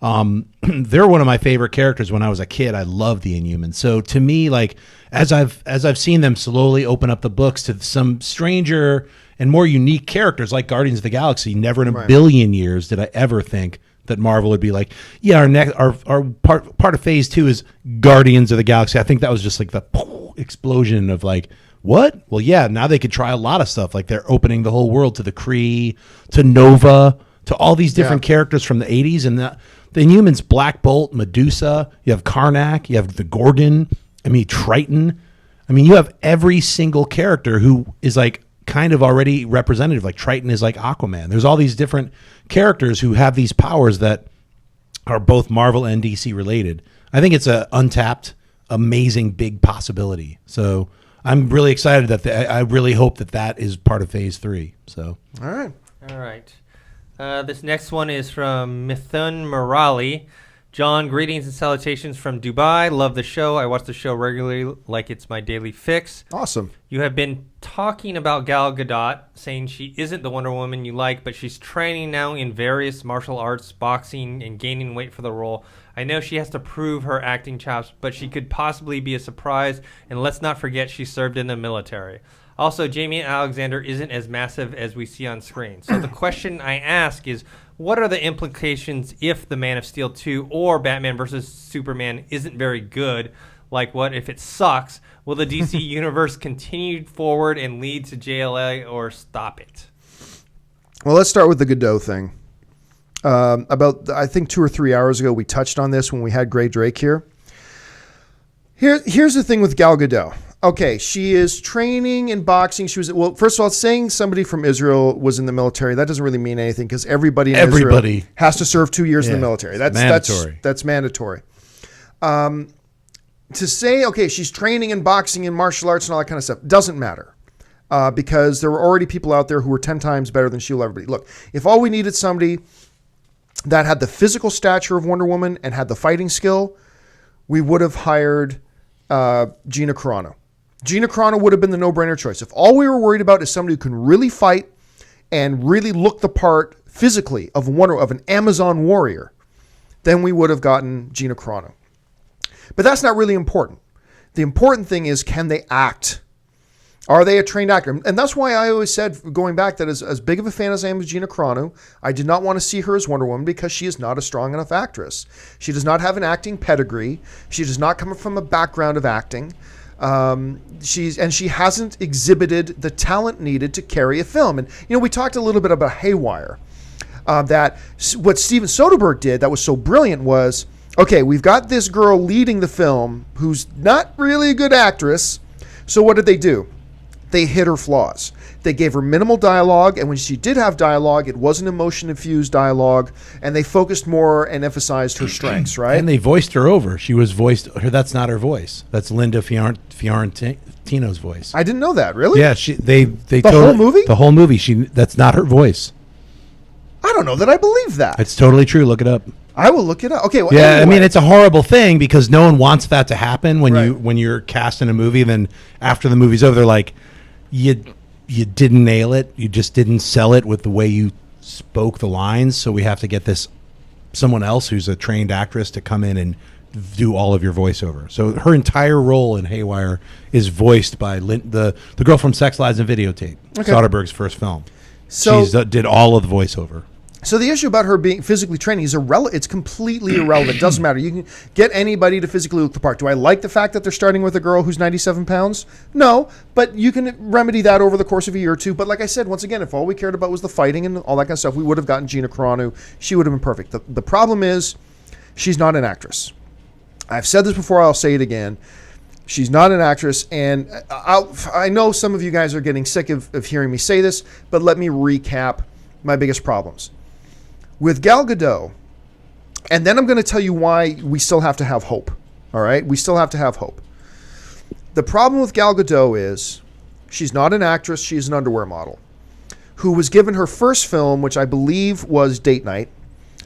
They're one of my favorite characters. When I was a kid, I loved the Inhumans. So to me, like, as I've seen them slowly open up the books to some stranger and more unique characters like Guardians of the Galaxy, never in a billion years did I ever think that Marvel would be like, yeah, our part of Phase 2 is Guardians of the Galaxy. I think that was just like the explosion of like, what? Well, yeah, now they could try a lot of stuff. Like they're opening the whole world to the Kree, to Nova, to all these different characters from the 80s. And the Inhumans, Black Bolt, Medusa, you have Karnak, you have the Gorgon, Triton. You have every single character who is like kind of already representative. Like Triton is like Aquaman. There's all these different characters who have these powers that are both Marvel and DC related. I think it's an untapped, amazing, big possibility. So I'm really excited that I really hope that is part of Phase 3. So all right. This next one is from Mithun Murali. John, greetings and salutations from Dubai. Love the show. I watch the show regularly like it's my daily fix. Awesome. You have been talking about Gal Gadot, saying she isn't the Wonder Woman you like, but she's training now in various martial arts, boxing, and gaining weight for the role. I know she has to prove her acting chops, but she could possibly be a surprise, and let's not forget she served in the military. Also, Jamie Alexander isn't as massive as we see on screen. So the question I ask is, what are the implications if the Man of Steel 2 or Batman vs. Superman isn't very good? Like, what if it sucks? Will the DC universe continue forward and lead to JLA or stop it? Well, let's start with the Godot thing. I think 2 or 3 hours ago, we touched on this when we had Gray Drake here. Here's the thing with Gal Gadot. Okay, she is training in boxing. First of all, saying somebody from Israel was in the military, that doesn't really mean anything because everybody in Israel has to serve 2 years in the military. That's mandatory. That's mandatory. To say, okay, she's training in boxing and martial arts and all that kind of stuff, doesn't matter because there were already people out there who were 10 times better than she will ever be. Look, if all we needed somebody that had the physical stature of Wonder Woman and had the fighting skill, we would have hired Gina Carano. Gina Carano would have been the no-brainer choice. If all we were worried about is somebody who can really fight and really look the part physically of an Amazon warrior, then we would have gotten Gina Carano. But that's not really important. The important thing is, can they act? Are they a trained actor? And that's why I always said, going back, that as big of a fan as I am of Gina Carano, I did not want to see her as Wonder Woman because she is not a strong enough actress. She does not have an acting pedigree. She does not come from a background of acting. She hasn't exhibited the talent needed to carry a film. And we talked a little bit about Haywire. That what Steven Soderbergh did that was so brilliant was, okay, we've got this girl leading the film who's not really a good actress. So what did they do? They hid her flaws. They gave her minimal dialogue, and when she did have dialogue, it wasn't emotion-infused dialogue, and they focused more and emphasized her strengths, right? And they voiced her over. She was voiced. That's not her voice. That's Linda Fiorentino's voice. I didn't know that. Really? Yeah, they The whole movie? The whole movie. That's not her voice. I don't know that I believe that. It's totally true. Look it up. I will look it up. Okay. Well, Yeah, anyway. I mean it's a horrible thing because no one wants that to happen when Right. when you're cast in a movie. Then after the movie's over, they're like, you didn't nail it. You just didn't sell it with the way you spoke the lines. So we have to get someone else who's a trained actress to come in and do all of your voiceover. So her entire role in Haywire is voiced by the girl from Sex, Lies, and Videotape, Soderbergh's first film. So She did all of the voiceover. So the issue about her being physically training is irrelevant. It's completely irrelevant. It doesn't matter. You can get anybody to physically look the part. Do I like the fact that they're starting with a girl who's 97 pounds? No, but you can remedy that over the course of a year or two. But like I said, once again, if all we cared about was the fighting and all that kind of stuff, we would have gotten Gina Carano. She would have been perfect. The problem is she's not an actress. I've said this before. I'll say it again. She's not an actress. And I know some of you guys are getting sick of hearing me say this, but let me recap my biggest problems. With Gal Gadot, and then I'm going to tell you why we still have to have hope. All right? We still have to have hope. The problem with Gal Gadot is she's not an actress. She's an underwear model who was given her first film, which I believe was Date Night,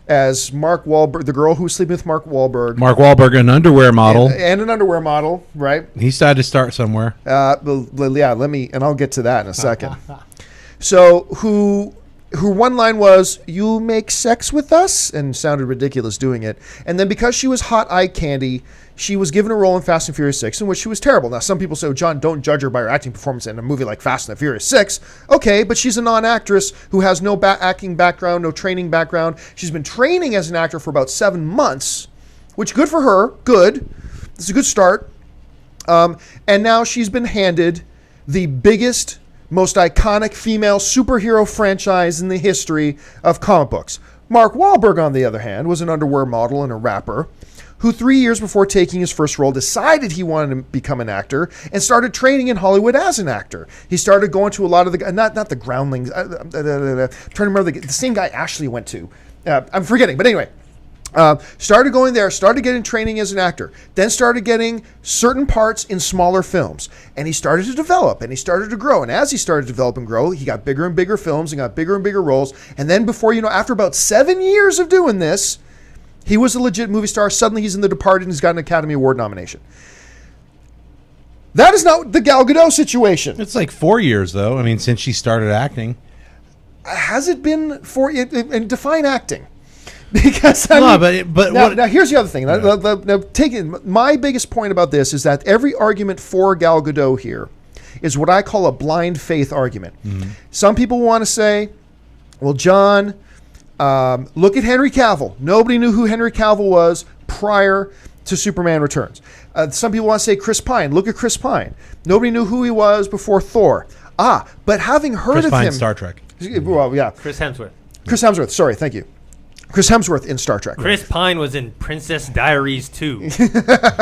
as Mark Wahlberg, the girl who was sleeping with Mark Wahlberg. Mark Wahlberg, an underwear model. And an underwear model, right? He's had to start somewhere. Yeah, and I'll get to that in a second. So her one line was, "You make sex with us?" and sounded ridiculous doing it. And then because she was hot eye candy, she was given a role in Fast and Furious 6, in which she was terrible. Now, some people say, oh, John, don't judge her by her acting performance in a movie like Fast and the Furious 6. Okay, but she's a non-actress who has no acting background, no training background. She's been training as an actor for about 7 months, which good for her. Good. It's a good start. And now she's been handed the biggest, most iconic female superhero franchise in the history of comic books. Mark Wahlberg, on the other hand, was an underwear model and a rapper who 3 years before taking his first role decided he wanted to become an actor and started training in Hollywood as an actor. He started going to a lot of the, not the Groundlings, trying to remember the same guy Ashley went to. I'm forgetting, but anyway. Started going there, started getting training as an actor, then started getting certain parts in smaller films. And he started to develop and he started to grow. And as he started to develop and grow, he got bigger and bigger films and got bigger and bigger roles. And then before you know, after about 7 years of doing this, he was a legit movie star. Suddenly he's in The Departed and he's got an Academy Award nomination. That is not the Gal Gadot situation. It's like 4 years, though. I mean, since she started acting. Has it been for, and define acting? Because now here's the other thing. Now, my biggest point about this is that every argument for Gal Gadot here is what I call a blind faith argument. Mm-hmm. Some people want to say, well, John, look at Henry Cavill. Nobody knew who Henry Cavill was prior to Superman Returns. Some people want to say Chris Pine. Look at Chris Pine. Nobody knew who he was before Thor. But having heard of him, Star Trek. Well, yeah, Chris Hemsworth. Chris Hemsworth. Sorry, thank you. Chris Hemsworth in Star Trek. Chris Pine was in Princess Diaries 2.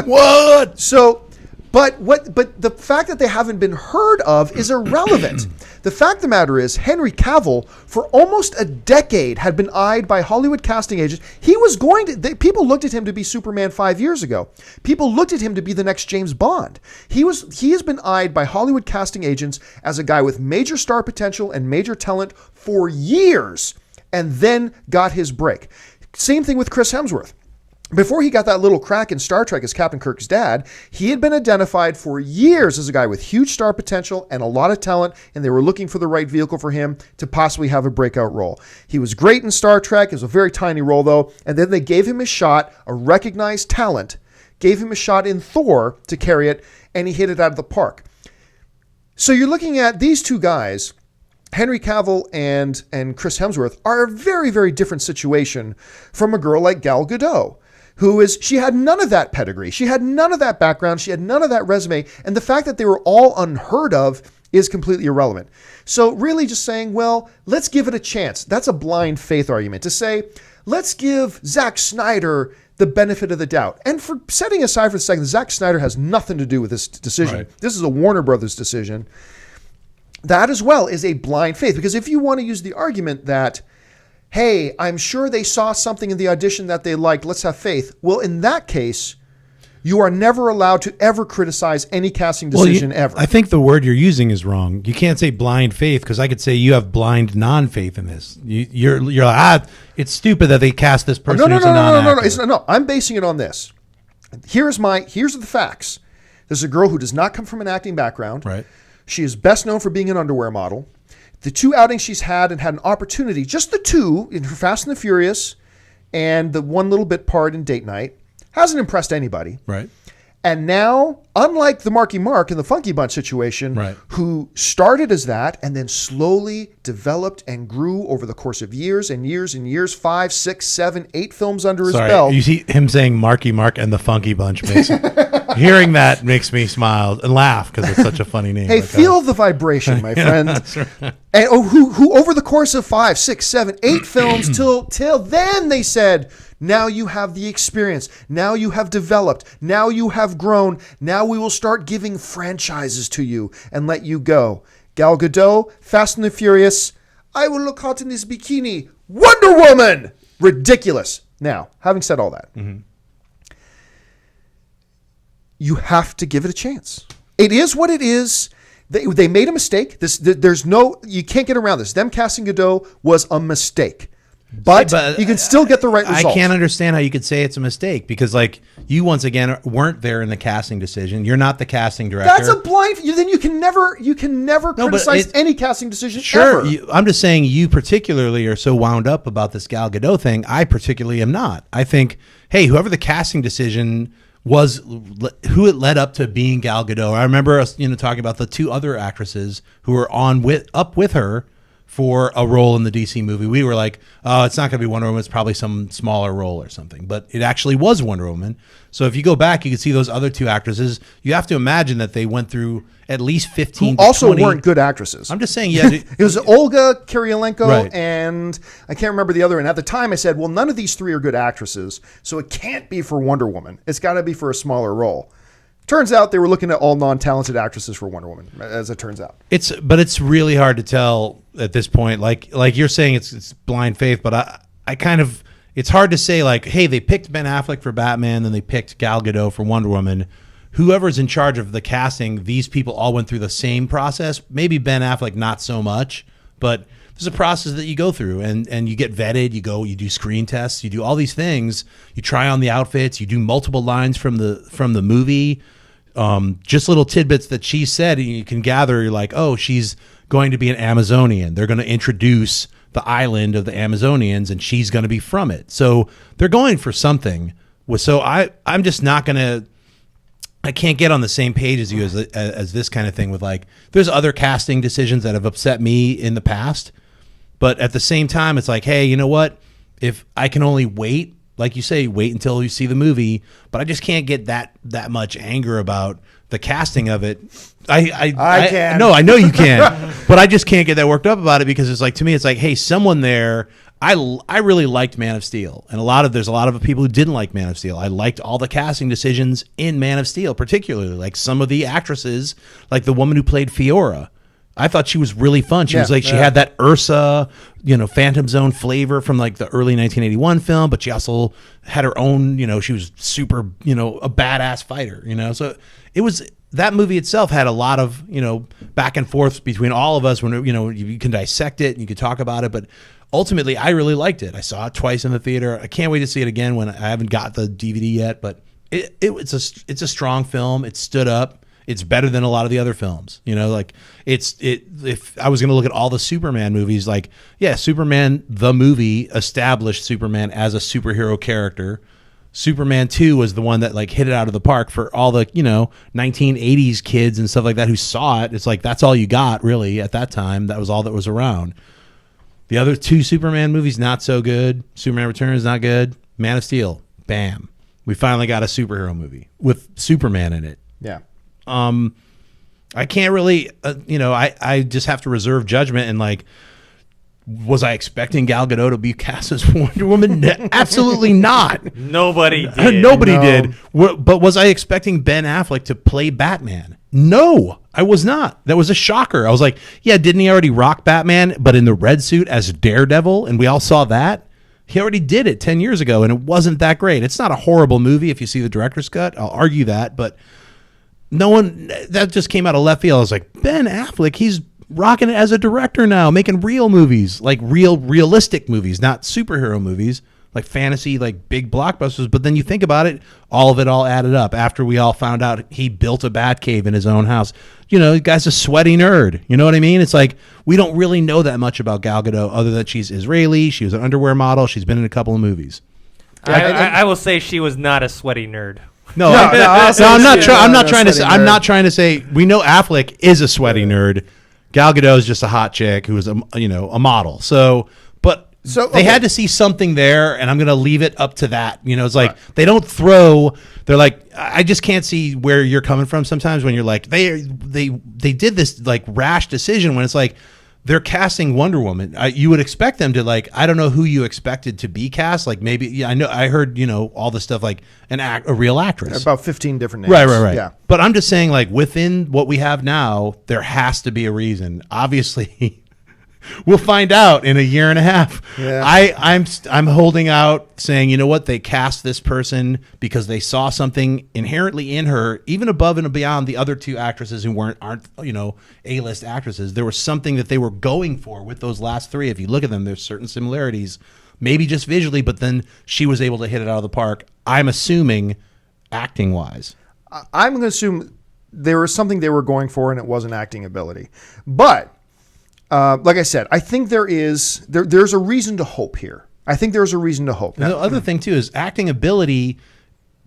What? So, but the fact that they haven't been heard of is irrelevant. The fact of the matter is, Henry Cavill, for almost a decade, had been eyed by Hollywood casting agents. He was people looked at him to be Superman 5 years ago. People looked at him to be the next James Bond. He has been eyed by Hollywood casting agents as a guy with major star potential and major talent for years, and then got his break. Same thing with Chris Hemsworth. Before he got that little crack in Star Trek as Captain Kirk's dad, he had been identified for years as a guy with huge star potential and a lot of talent, and they were looking for the right vehicle for him to possibly have a breakout role. He was great in Star Trek. It was a very tiny role, though, and then they gave him a shot, a recognized talent, gave him a shot in Thor to carry it, and he hit it out of the park. So you're looking at these two guys, Henry Cavill and Chris Hemsworth, are a very, very different situation from a girl like Gal Gadot, she had none of that pedigree. She had none of that background. She had none of that resume. And the fact that they were all unheard of is completely irrelevant. So really just saying, well, let's give it a chance. That's a blind faith argument. To say, let's give Zack Snyder the benefit of the doubt. And for setting aside for a second, Zack Snyder has nothing to do with this decision. Right. This is a Warner Brothers decision. That as well is a blind faith. Because if you want to use the argument that, hey, I'm sure they saw something in the audition that they liked, let's have faith. Well, in that case, you are never allowed to ever criticize any casting decision ever. I think the word you're using is wrong. You can't say blind faith, because I could say you have blind non-faith in this. You're like, it's stupid that they cast this person who's a non-actor. No. I'm basing it on this. Here's the facts. There's a girl who does not come from an acting background. Right. She is best known for being an underwear model. The 2 outings she's had and had an opportunity, just the 2 in Fast and the Furious and the one little bit part in Date Night, hasn't impressed anybody. Right. And now, unlike the Marky Mark in the Funky Bunch situation, Right. who started as that and then slowly developed and grew over the course of years and years and years, 5, 6, 7, 8 films under his belt. You see him saying Marky Mark and the Funky Bunch makes hearing that makes me smile and laugh because it's such a funny name. Hey, feel the vibration, my friend. That's right. And who over the course of 5, 6, 7, 8 films till then they said, now you have the experience. Now you have developed. Now you have grown. Now we will start giving franchises to you and let you go. Gal Gadot, Fast and the Furious. I will look hot in this bikini. Wonder Woman. Ridiculous. Now, having said all that, you have to give it a chance. It is what it is. They made a mistake. You can't get around this. Them casting Gadot was a mistake. But you can still get the right result. I can't understand how you could say it's a mistake, because like you once again weren't there in the casting decision. You're not the casting director. That's a blind. Then you can never criticize any casting decision. Sure, ever. I'm just saying you particularly are so wound up about this Gal Gadot thing. I particularly am not. I think, hey, whoever the casting decision was, who it led up to being Gal Gadot. I remember us, talking about the 2 other actresses who were up with her for a role in the DC movie. We were like, oh, it's not going to be Wonder Woman. It's probably some smaller role or something. But it actually was Wonder Woman. So if you go back, you can see those other 2 actresses. You have to imagine that they went through at least 15 who to also 20. weren't good actresses. I'm just saying, yeah. It was Olga Kurylenko Right. and I can't remember the other. And at the time I said, well, none of these 3 are good actresses. So it can't be for Wonder Woman. It's got to be for a smaller role. Turns out they were looking at all non-talented actresses for Wonder Woman, as it turns out. But it's really hard to tell at this point. Like you're saying, it's blind faith, but I kind of, it's hard to say like, hey, they picked Ben Affleck for Batman, then they picked Gal Gadot for Wonder Woman. Whoever's in charge of the casting, these people all went through the same process. Maybe Ben Affleck not so much, but there's a process that you go through, and you get vetted. You do screen tests, you do all these things. You try on the outfits, you do multiple lines from the movie. Just little tidbits that she said, and you can gather, you're like, oh, she's going to be an Amazonian. They're going to introduce the island of the Amazonians, and she's going to be from it. So they're going for something. So I'm just not going to, I can't get on the same page as you as this kind of thing with like, there's other casting decisions that have upset me in the past. But at the same time, it's like, hey, you know what? If I can only wait, like you say, wait until you see the movie, but I just can't get that much anger about the casting of it. I can. No, I know you can, but I just can't get that worked up about it, because it's like, to me, it's like, hey, someone there. I really liked Man of Steel, and there's a lot of people who didn't like Man of Steel. I liked all the casting decisions in Man of Steel, particularly like some of the actresses, like the woman who played Fiora. I thought she was really fun. She was like, she had that Ursa, Phantom Zone flavor from like the early 1981 film, but she also had her own, she was super, a badass fighter, So it was, that movie itself had a lot of, back and forth between all of us when, you can dissect it and you can talk about it, but ultimately I really liked it. I saw it twice in the theater. I can't wait to see it again when I haven't got the DVD yet, but it's a strong film. It stood up. It's better than a lot of the other films, like if I was going to look at all the Superman movies, like, yeah, Superman, the movie, established Superman as a superhero character. Superman 2 was the one that like hit it out of the park for all the, 1980s kids and stuff like that who saw it. It's like, that's all you got really at that time. That was all that was around. The other 2 Superman movies, not so good. Superman Returns, not good. Man of Steel, bam. We finally got a superhero movie with Superman in it. Yeah. I can't really, I just have to reserve judgment, and like Was I expecting Gal Gadot to be cast as Wonder Woman? Absolutely not. Nobody did. Nobody did. But was I expecting Ben Affleck to play Batman? No, I was not. That was a shocker. I was like, yeah, didn't he already rock Batman, but in the red suit as Daredevil? And we all saw that. He already did it 10 years ago, and it wasn't that great. It's not a horrible movie if you see the director's cut. I'll argue that, but no one, that just came out of left field. I was like, Ben Affleck, he's rocking it as a director now, making real movies, like realistic movies, not superhero movies, like fantasy, like big blockbusters. But then you think about it, all of it all added up after we all found out he built a Batcave in his own house. You know, the guy's a sweaty nerd. You know what I mean? It's like, we don't really know that much about Gal Gadot other than she's Israeli. She was an underwear model. She's been in a couple of movies. I will say she was not a sweaty nerd. No, I'm not trying to say. I'm not trying to say. We know Affleck is a sweaty nerd. Gal Gadot is just a hot chick who is a model. So they had to see something there, and I'm going to leave it up to that. You know, it's like they don't throw. They're like, I just can't see where you're coming from sometimes when you're like they did this like rash decision when it's like they're casting Wonder Woman. You would expect them to like, I don't know who you expected to be cast. Like maybe, I know I heard, all the stuff like a real actress. About 15 different names. Right. Yeah. But I'm just saying like within what we have now, there has to be a reason. Obviously, we'll find out in a year and a half. Yeah. I'm holding out saying, you know what? They cast this person because they saw something inherently in her, even above and beyond the other two actresses who aren't A-list actresses. There was something that they were going for with those last three. If you look at them, there's certain similarities, maybe just visually, but then she was able to hit it out of the park. I'm assuming acting wise. I'm going to assume there was something they were going for and it wasn't acting ability. But like I said, I think there's a reason to hope here. I think there's a reason to hope. Now, the other thing too is acting ability.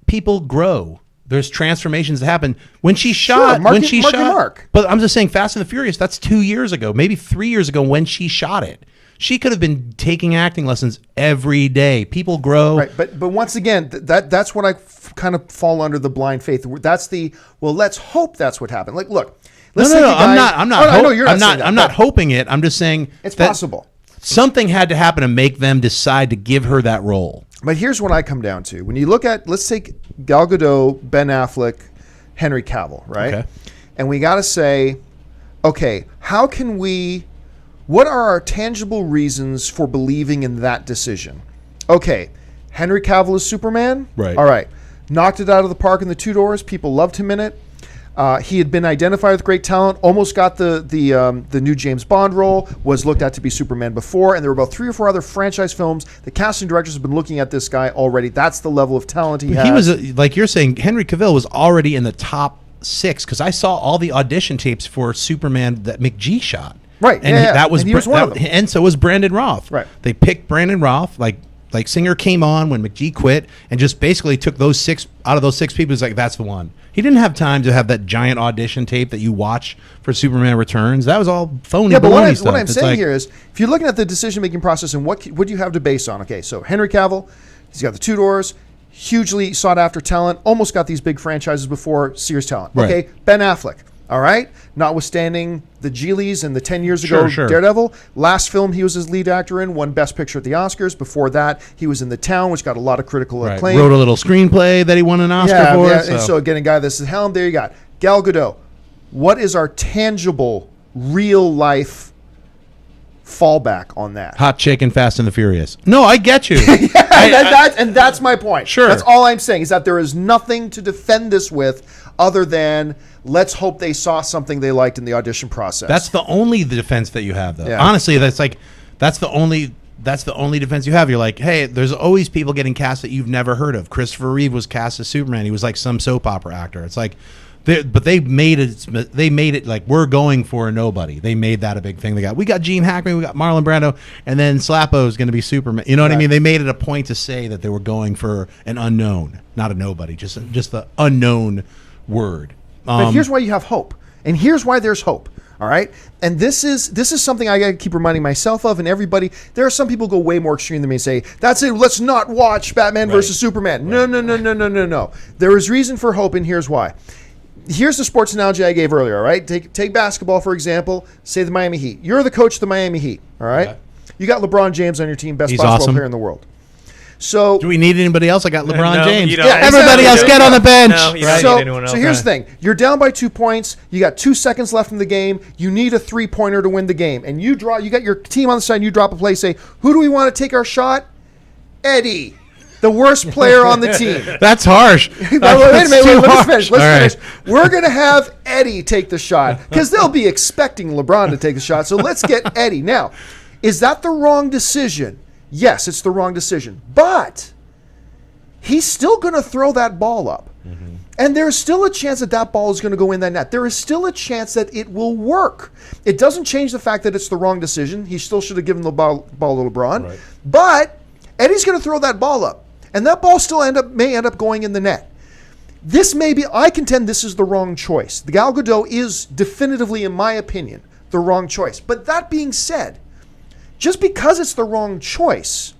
People grow. There's transformations that happen. When she shot, but I'm just saying, Fast and the Furious. That's 2 years ago, maybe 3 years ago when she shot it. She could have been taking acting lessons every day. People grow. Right, but once again, that's what I kind of fall under the blind faith. That's let's hope that's what happened. Like, look. No. I'm not hoping it. I'm just saying it's possible. Something had to happen to make them decide to give her that role. But here's what I come down to. When you look at, let's take Gal Gadot, Ben Affleck, Henry Cavill, right? Okay. And we got to say, okay, what are our tangible reasons for believing in that decision? Okay, Henry Cavill is Superman. Right. All right. Knocked it out of the park in The Two Doors. People loved him in it. He had been identified with great talent, almost got the new James Bond role, was looked at to be Superman before, and there were about 3 or 4 other franchise films. The casting directors have been looking at this guy already. That's the level of talent he has. He was, like you're saying, Henry Cavill was already in the top 6, because I saw all the audition tapes for Superman that McGee shot. Right, and he was one of them. And so was Brandon Roth. Right. They picked Brandon Roth, like Singer came on when McGee quit and just basically took those 6 out of those 6 people. It's like, that's the one. He didn't have time to have that giant audition tape that you watch for Superman Returns. That was all phony. Yeah, but what I'm saying here is, if you're looking at the decision-making process and what do you have to base on? Okay, so Henry Cavill, he's got The Two Doors, hugely sought-after talent, almost got these big franchises before, Sears talent. Right. Okay, Ben Affleck. All right, notwithstanding the Geelys and the 10 years ago Sure. Daredevil. Last film he was his lead actor in, won Best Picture at the Oscars. Before that, he was in The Town, which got a lot of critical acclaim. Wrote a little screenplay that he won an Oscar for. Yeah, and so again, a guy that's at helm. There you got Gal Gadot. What is our tangible, real-life fallback on that? Hot chick and Fast and the Furious. No, I get you. And that's my point. Sure. That's all I'm saying, is that there is nothing to defend this with other than let's hope they saw something they liked in the audition process. That's the only defense that you have, though. Yeah. Honestly, that's the only defense you have. You're like, hey, there's always people getting cast that you've never heard of. Christopher Reeve was cast as Superman. He was like some soap opera actor. It's like, but they made it like, we're going for a nobody. They made that a big thing. We got Gene Hackman, we got Marlon Brando, and then Slappo is going to be Superman. You know what I mean? They made it a point to say that they were going for an unknown, not a nobody, just the unknown word. But here's why you have hope, and here's why there's hope. All right, and this is something I got to keep reminding myself of, and everybody. There are some people who go way more extreme than me and say, "That's it. Let's not watch Batman versus Superman." No. There is reason for hope, and here's why. Here's the sports analogy I gave earlier. All right, take basketball for example. Say the Miami Heat. You're the coach of the Miami Heat. All right. Okay. You got LeBron James on your team, best He's basketball awesome. player in the world. So Do we need anybody else? I got LeBron No, James. you don't. Yeah, everybody else Exactly. get on the bench. No, you don't So, need anyone else. so here's the thing. You're down by 2 points. You got 2 seconds left in the game. You need a 3-pointer to win the game. And you got your team on the side, and you drop a play, say, who do we want to take our shot? Eddie, the worst player on the team. That's harsh. Wait a minute, too let's harsh. finish. All Let's right. finish. We're going to have Eddie take the shot because they'll be expecting LeBron to take the shot. So let's get Eddie. Now, is that the wrong decision? Yes, it's the wrong decision. But he's still going to throw that ball up. Mm-hmm. And there's still a chance that that ball is going to go in that net. There is still a chance that it will work. It doesn't change the fact that it's the wrong decision. He still should have given the ball to LeBron. Right. But Eddie's going to throw that ball up. And that ball still may end up going in the net. I contend this is the wrong choice. The Gal Gadot is definitively, in my opinion, the wrong choice. But that being said, just because it's the wrong choice,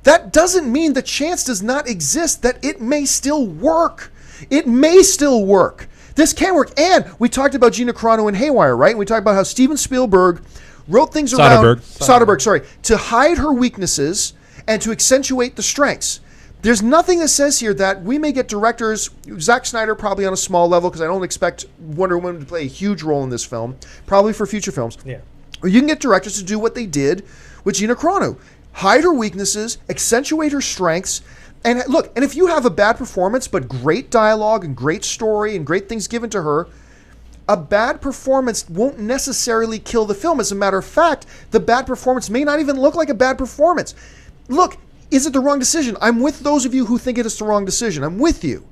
that doesn't mean the chance does not exist that it may still work. It may still work. This can work. And we talked about Gina Carano and Haywire, right? And we talked about how Steven Spielberg wrote things around Soderbergh, to hide her weaknesses and to accentuate the strengths. There's nothing that says here that we may get directors, Zack Snyder probably on a small level, because I don't expect Wonder Woman to play a huge role in this film, probably for future films. Yeah. Or you can get directors to do what they did with Gina Carano. Hide her weaknesses, accentuate her strengths, and look, and if you have a bad performance but great dialogue and great story and great things given to her, a bad performance won't necessarily kill the film. As a matter of fact, the bad performance may not even look like a bad performance. Look, is it the wrong decision? I'm with those of you who think it is the wrong decision. I'm with you.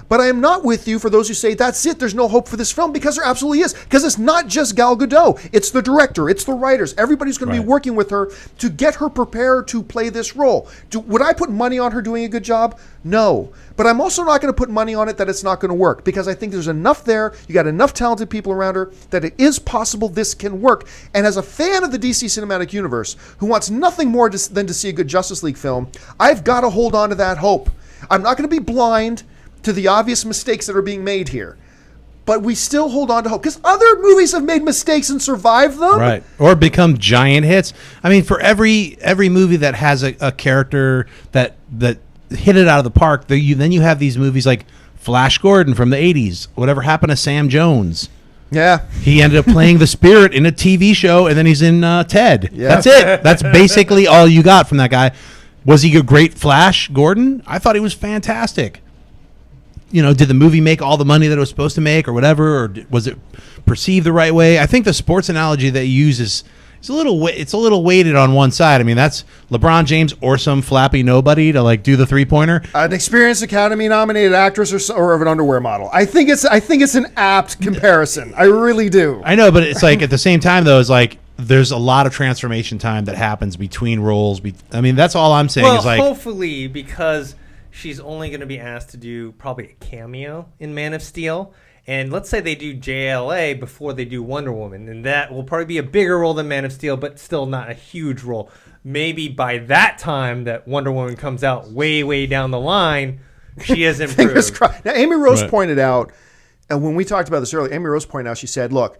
But I am not with you for those who say, that's it, there's no hope for this film, because there absolutely is. Because it's not just Gal Gadot. It's the director. It's the writers. Everybody's going to be working with her to get her prepared to play this role. Would I put money on her doing a good job? No. But I'm also not going to put money on it that it's not going to work, because I think there's enough there, you got enough talented people around her, that it is possible this can work. And as a fan of the DC Cinematic Universe, who wants nothing more than to see a good Justice League film, I've got to hold on to that hope. I'm not going to be blind to the obvious mistakes that are being made here. But we still hold on to hope, because other movies have made mistakes and survived them. Right. Or become giant hits. I mean, for every movie that has a character that hit it out of the park, then you have these movies like Flash Gordon from the 80s. Whatever happened to Sam Jones? Yeah. He ended up playing the Spirit in a TV show, and then he's in Ted. Yeah. That's it. That's basically all you got from that guy. Was he a great Flash Gordon? I thought he was fantastic. You know, did the movie make all the money that it was supposed to make or whatever, or was it perceived the right way? I think the sports analogy that you use is a little weighted on one side. I mean, that's LeBron James or some flappy nobody to like do the 3-pointer. An experienced Academy nominated actress or of an underwear model. I think it's an apt comparison. I really do. I know, but it's like at the same time though, it's like there's a lot of transformation time that happens between roles. I mean, that's all I'm saying. Well, is like hopefully, because she's only going to be asked to do probably a cameo in Man of Steel. And let's say they do JLA before they do Wonder Woman. And that will probably be a bigger role than Man of Steel, but still not a huge role. Maybe by that time that Wonder Woman comes out way, way down the line, she has improved. Fingers crossed. Now, Amy Rose Right. pointed out, and when we talked about this earlier, Amy Rose pointed out, she said, look,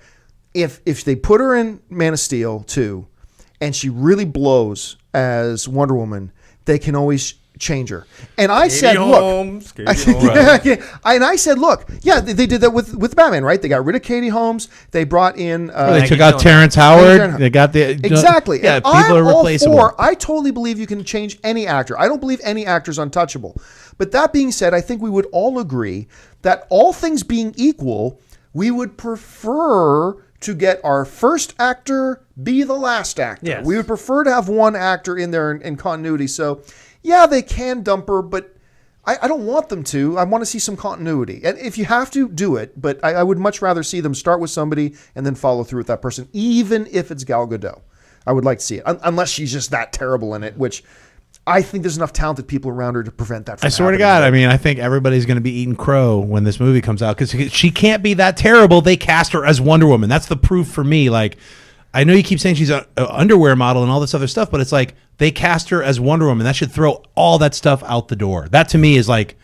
if they put her in Man of Steel 2 and she really blows as Wonder Woman, they can always change her. And I said, look, and I said, look, yeah, they did that with Batman, right? They got rid of Katie Holmes. They brought in. they took Maggie out Jones. Terrence Howard. They got the Exactly. Yeah, And people I'm are all replaceable. for, I totally believe you can change any actor. I don't believe any actor is untouchable. But that being said, I think we would all agree that all things being equal, we would prefer to get our first actor be the last actor. Yes. We would prefer to have one actor in there in continuity. So, yeah, they can dump her, but I don't want them to. I want to see some continuity. And if you have to, do it. But I would much rather see them start with somebody and then follow through with that person, even if it's Gal Gadot. I would like to see it, unless she's just that terrible in it, which I think there's enough talented people around her to prevent that from I swear to happening. God, I mean, I think everybody's going to be eating crow when this movie comes out because she can't be that terrible. They cast her as Wonder Woman. That's the proof for me. Like, I know you keep saying she's an underwear model and all this other stuff, but it's like they cast her as Wonder Woman. That should throw all that stuff out the door. That to me is like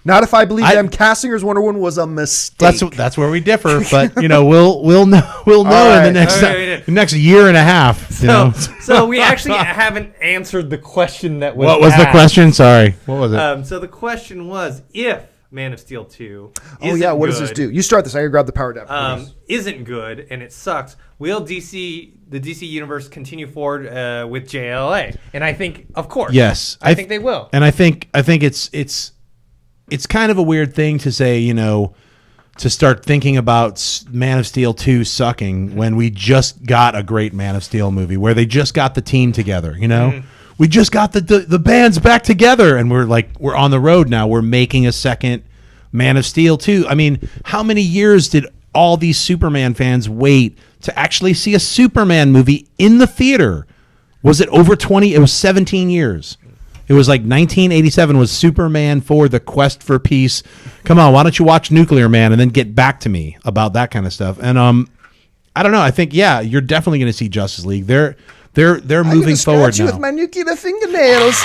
Not if I believe them casting her as Wonder Woman was a mistake. That's where we differ. But we'll know in the next year and a half. So we actually haven't answered the question that was. What was the question? Sorry, what was it? So the question was, if Man of Steel 2 what does this do? You start this. I gotta grab the power adapter. Isn't good and it sucks. Will the DC universe continue forward with JLA? And I think, of course, yes, I think they will. And I think it's kind of a weird thing to say, to start thinking about Man of Steel 2 sucking when we just got a great Man of Steel movie where they just got the team together. We just got the bands back together, and we're on the road now. We're making a second Man of Steel 2. I mean, how many years did all these Superman fans wait to actually see a Superman movie in the theater? Was it over 20? It was 17 years. It was like 1987 was Superman 4, The Quest for Peace. Come on, why don't you watch Nuclear Man and then get back to me about that kind of stuff? And I don't know. I think you're definitely going to see Justice League. They're moving forward now. With my nuclear fingernails.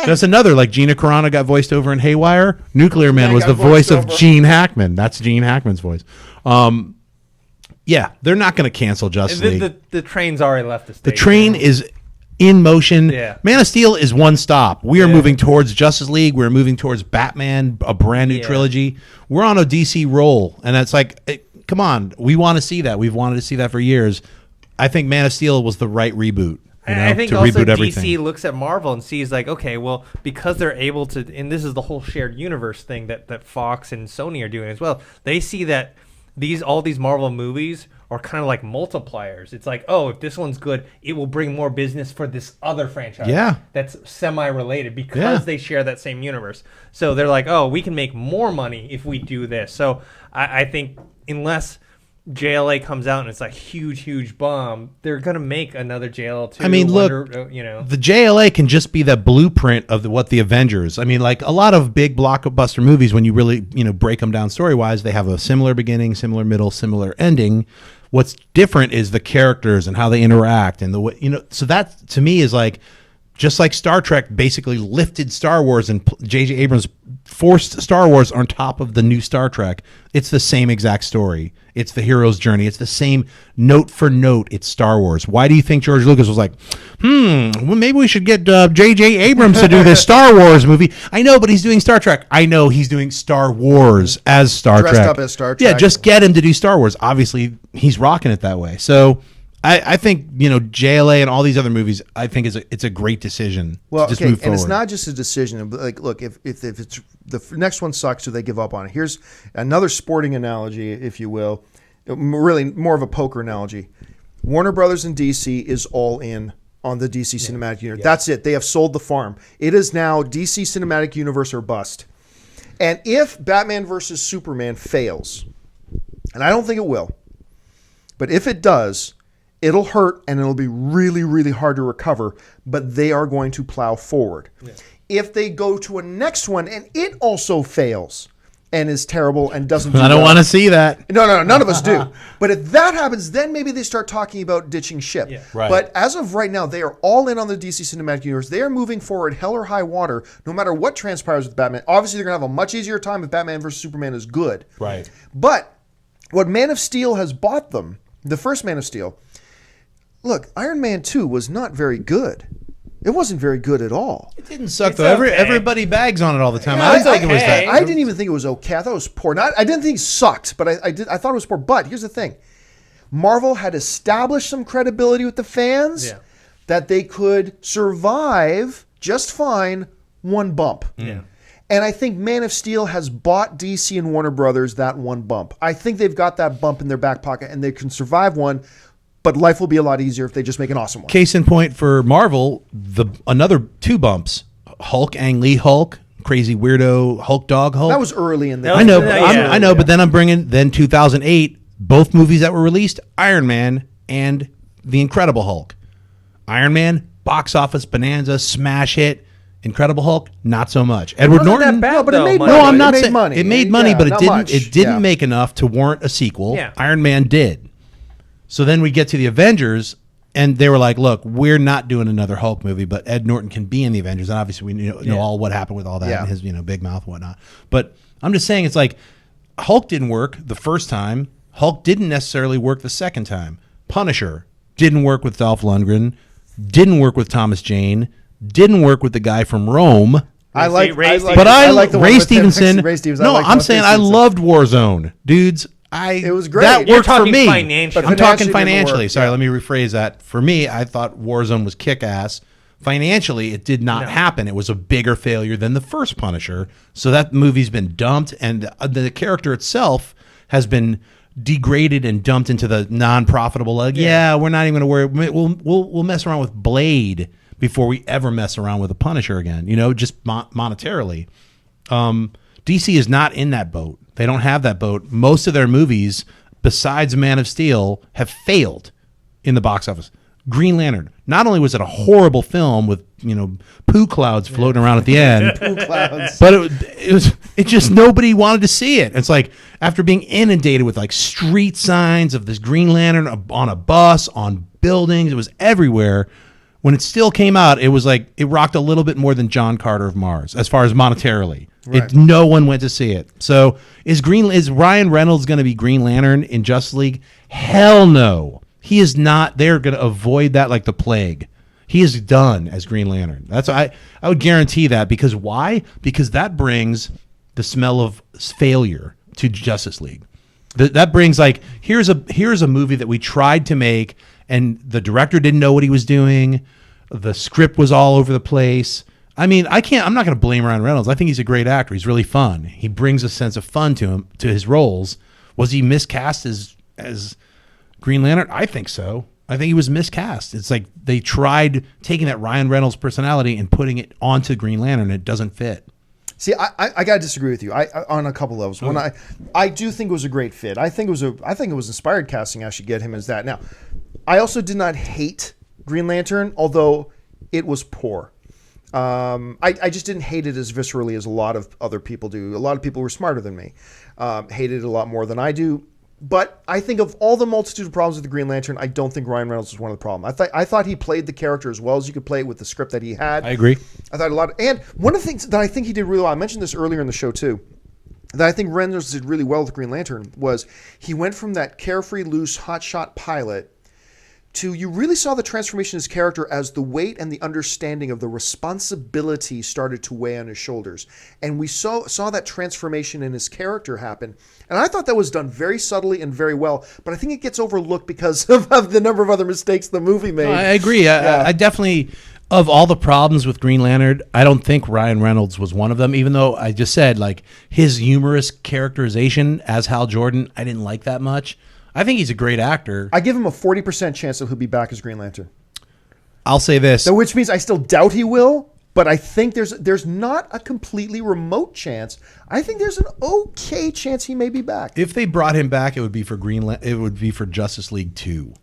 That's another, like Gina Carano got voiced over in Haywire. Nuclear Man was the voice of Gene Hackman. That's Gene Hackman's voice. They're not going to cancel Justice League. The train's already left the station. The train is in motion. Yeah. Man of Steel is one stop. We are moving towards Justice League. We're moving towards Batman, a brand new trilogy. We're on a DC roll, and that's come on. We want to see that. We've wanted to see that for years. I think Man of Steel was the right reboot. I think to also reboot DC everything. looks at Marvel and sees okay, well, because they're able to, and this is the whole shared universe thing that Fox and Sony are doing as well. They see that all these Marvel movies are kind of like multipliers. It's like, oh, if this one's good, it will bring more business for this other franchise. Yeah. That's semi-related because they share that same universe. So they're like, oh, we can make more money if we do this. So I think unless JLA comes out and it's like huge bomb, they're gonna make another JLA 2. I mean, look, the JLA can just be the blueprint of what the Avengers. I mean, like a lot of big blockbuster movies, when you really break them down story wise, they have a similar beginning, similar middle, similar ending. What's different is the characters and how they interact and the way So that to me is like just like Star Trek basically lifted Star Wars and J.J. Abrams forced Star Wars on top of the new Star Trek. It's the same exact story. It's the hero's journey. It's the same note for note. It's Star Wars. Why do you think George Lucas was like, well, maybe we should get J.J. Abrams to do this Star Wars movie? I know, but he's doing Star Trek. I know he's doing Star Wars as Star Trek. Dressed up as Star Trek. Yeah, just get him to do Star Wars. Obviously, he's rocking it that way. So I think JLA and all these other movies. I think it's a great decision. Well, to just move forward. And it's not just a decision. Like, look, if it's the next one sucks, so they give up on it. Here's another sporting analogy, if you will. Really, more of a poker analogy. Warner Brothers and DC is all in on the DC Cinematic Universe. That's it. They have sold the farm. It is now DC Cinematic Universe or bust. And if Batman versus Superman fails, and I don't think it will, but if it does, it'll hurt and it'll be really, really hard to recover, but they are going to plow forward. Yeah. If they go to a next one and it also fails and is terrible and doesn't do I don't want to see that. No, none of us do. But if that happens, then maybe they start talking about ditching ship. Yeah. Right. But as of right now, they are all in on the DC Cinematic Universe. They are moving forward hell or high water, no matter what transpires with Batman. Obviously, they're going to have a much easier time if Batman versus Superman is good. Right. But what Man of Steel has bought them, the first Man of Steel, look, Iron Man 2 was not very good. It wasn't very good at all. It didn't suck, though. Okay. Everybody bags on it all the time. I didn't think it was that. I didn't even think it was okay. I thought it was poor. I didn't think it sucked, but I thought it was poor. But here's the thing. Marvel had established some credibility with the fans that they could survive just fine one bump. Yeah. And I think Man of Steel has bought DC and Warner Brothers that one bump. I think they've got that bump in their back pocket, and they can survive one. But life will be a lot easier if they just make an awesome one. Case in point for Marvel, another two bumps: Hulk, Ang Lee Hulk, crazy weirdo Hulk dog Hulk. That was early in the. I know, but then I'm bringing 2008 both movies that were released: Iron Man and The Incredible Hulk. Iron Man box office bonanza, smash hit. Incredible Hulk, not so much. Edward Norton, that bad, no, but it made money. money. No, I'm not saying money. It made money, but it didn't make enough to warrant a sequel. Yeah. Iron Man did. So then we get to the Avengers, And they were like, look, we're not doing another Hulk movie, but Ed Norton can be in the Avengers. And obviously we know all what happened with all that and his big mouth and whatnot. But I'm just saying, it's like Hulk didn't work the first time. Hulk didn't necessarily work the second time. Punisher didn't work with Dolph Lundgren, didn't work with Thomas Jane, didn't work with the guy from Rome. I like Ray Ray Stevenson. No, I'm saying I loved Warzone, dudes. It was great. That You're worked for talking me. financially. I'm But talking financially it didn't financially. work. Sorry, Yeah. let me rephrase that. For me, I thought Warzone was kick-ass. Financially, it did not happen. It was a bigger failure than the first Punisher. So that movie's been dumped, and the character itself has been degraded and dumped into the non-profitable. Like, we're not even going to worry. We'll mess around with Blade before we ever mess around with a Punisher again. Just monetarily. DC is not in that boat. They don't have that boat. Most of their movies, besides Man of Steel, have failed in the box office. Green Lantern. Not only was it a horrible film with poo clouds floating around at the end, but it just nobody wanted to see it. It's like after being inundated with like street signs of this Green Lantern on a bus, on buildings, it was everywhere. When it still came out, it was like it rocked a little bit more than John Carter of Mars as far as monetarily. Right. No one went to see it. So is Ryan Reynolds going to be Green Lantern in Justice League? Hell no. He is not. They're going to avoid that like the plague. He is done as Green Lantern. I would guarantee that. Because why? Because that brings the smell of failure to Justice League. That brings like here's a movie that we tried to make and the director didn't know what he was doing. The script was all over the place. I mean, I'm not going to blame Ryan Reynolds. I think he's a great actor. He's really fun. He brings a sense of fun to his roles. Was he miscast as Green Lantern? I think so. I think he was miscast. It's like they tried taking that Ryan Reynolds personality and putting it onto Green Lantern and it doesn't fit. See, I got to disagree with you. I on a couple levels. When I do think it was a great fit. I think it was inspired casting. I should get him as that. Now, I also did not hate Green Lantern, although it was poor. I just didn't hate it as viscerally as a lot of other people do. A lot of people who were smarter than me hated it a lot more than I do. But I think of all the multitude of problems with the Green Lantern, I don't think Ryan Reynolds was one of the problems. I thought he played the character as well as you could play it with the script that he had. I agree. I thought a lot. And one of the things that I think he did really well, I mentioned this earlier in the show too, that I think Reynolds did really well with Green Lantern was he went from that carefree, loose, hotshot pilot to you really saw the transformation of his character as the weight and the understanding of the responsibility started to weigh on his shoulders. And we saw that transformation in his character happen. And I thought that was done very subtly and very well. But I think it gets overlooked because of the number of other mistakes the movie made. No, I agree. I definitely, of all the problems with Green Lantern, I don't think Ryan Reynolds was one of them, even though I just said like his humorous characterization as Hal Jordan, I didn't like that much. I think he's a great actor. I give him a 40% chance that he'll be back as Green Lantern. I'll say this. So, which means I still doubt he will, but I think there's not a completely remote chance. I think there's an okay chance he may be back. If they brought him back, it would be for it would be for Justice League 2.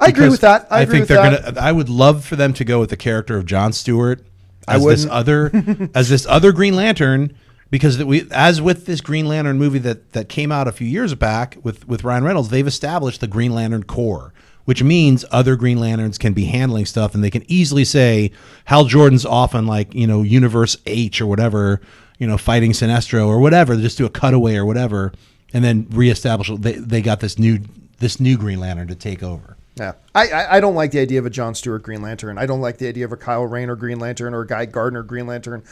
I agree with that. I agree think with they're that. gonna. I would love for them to go with the character of Jon Stewart as wouldn't. this other Green Lantern. Because as with this Green Lantern movie that came out a few years back with Ryan Reynolds, they've established the Green Lantern Corps, which means other Green Lanterns can be handling stuff, and they can easily say Hal Jordan's off on like Universe H or whatever, fighting Sinestro or whatever, just do a cutaway or whatever, and then reestablish. They got this new Green Lantern to take over. Yeah, I don't like the idea of a Jon Stewart Green Lantern. I don't like the idea of a Kyle Rayner Green Lantern or a Guy Gardner Green Lantern.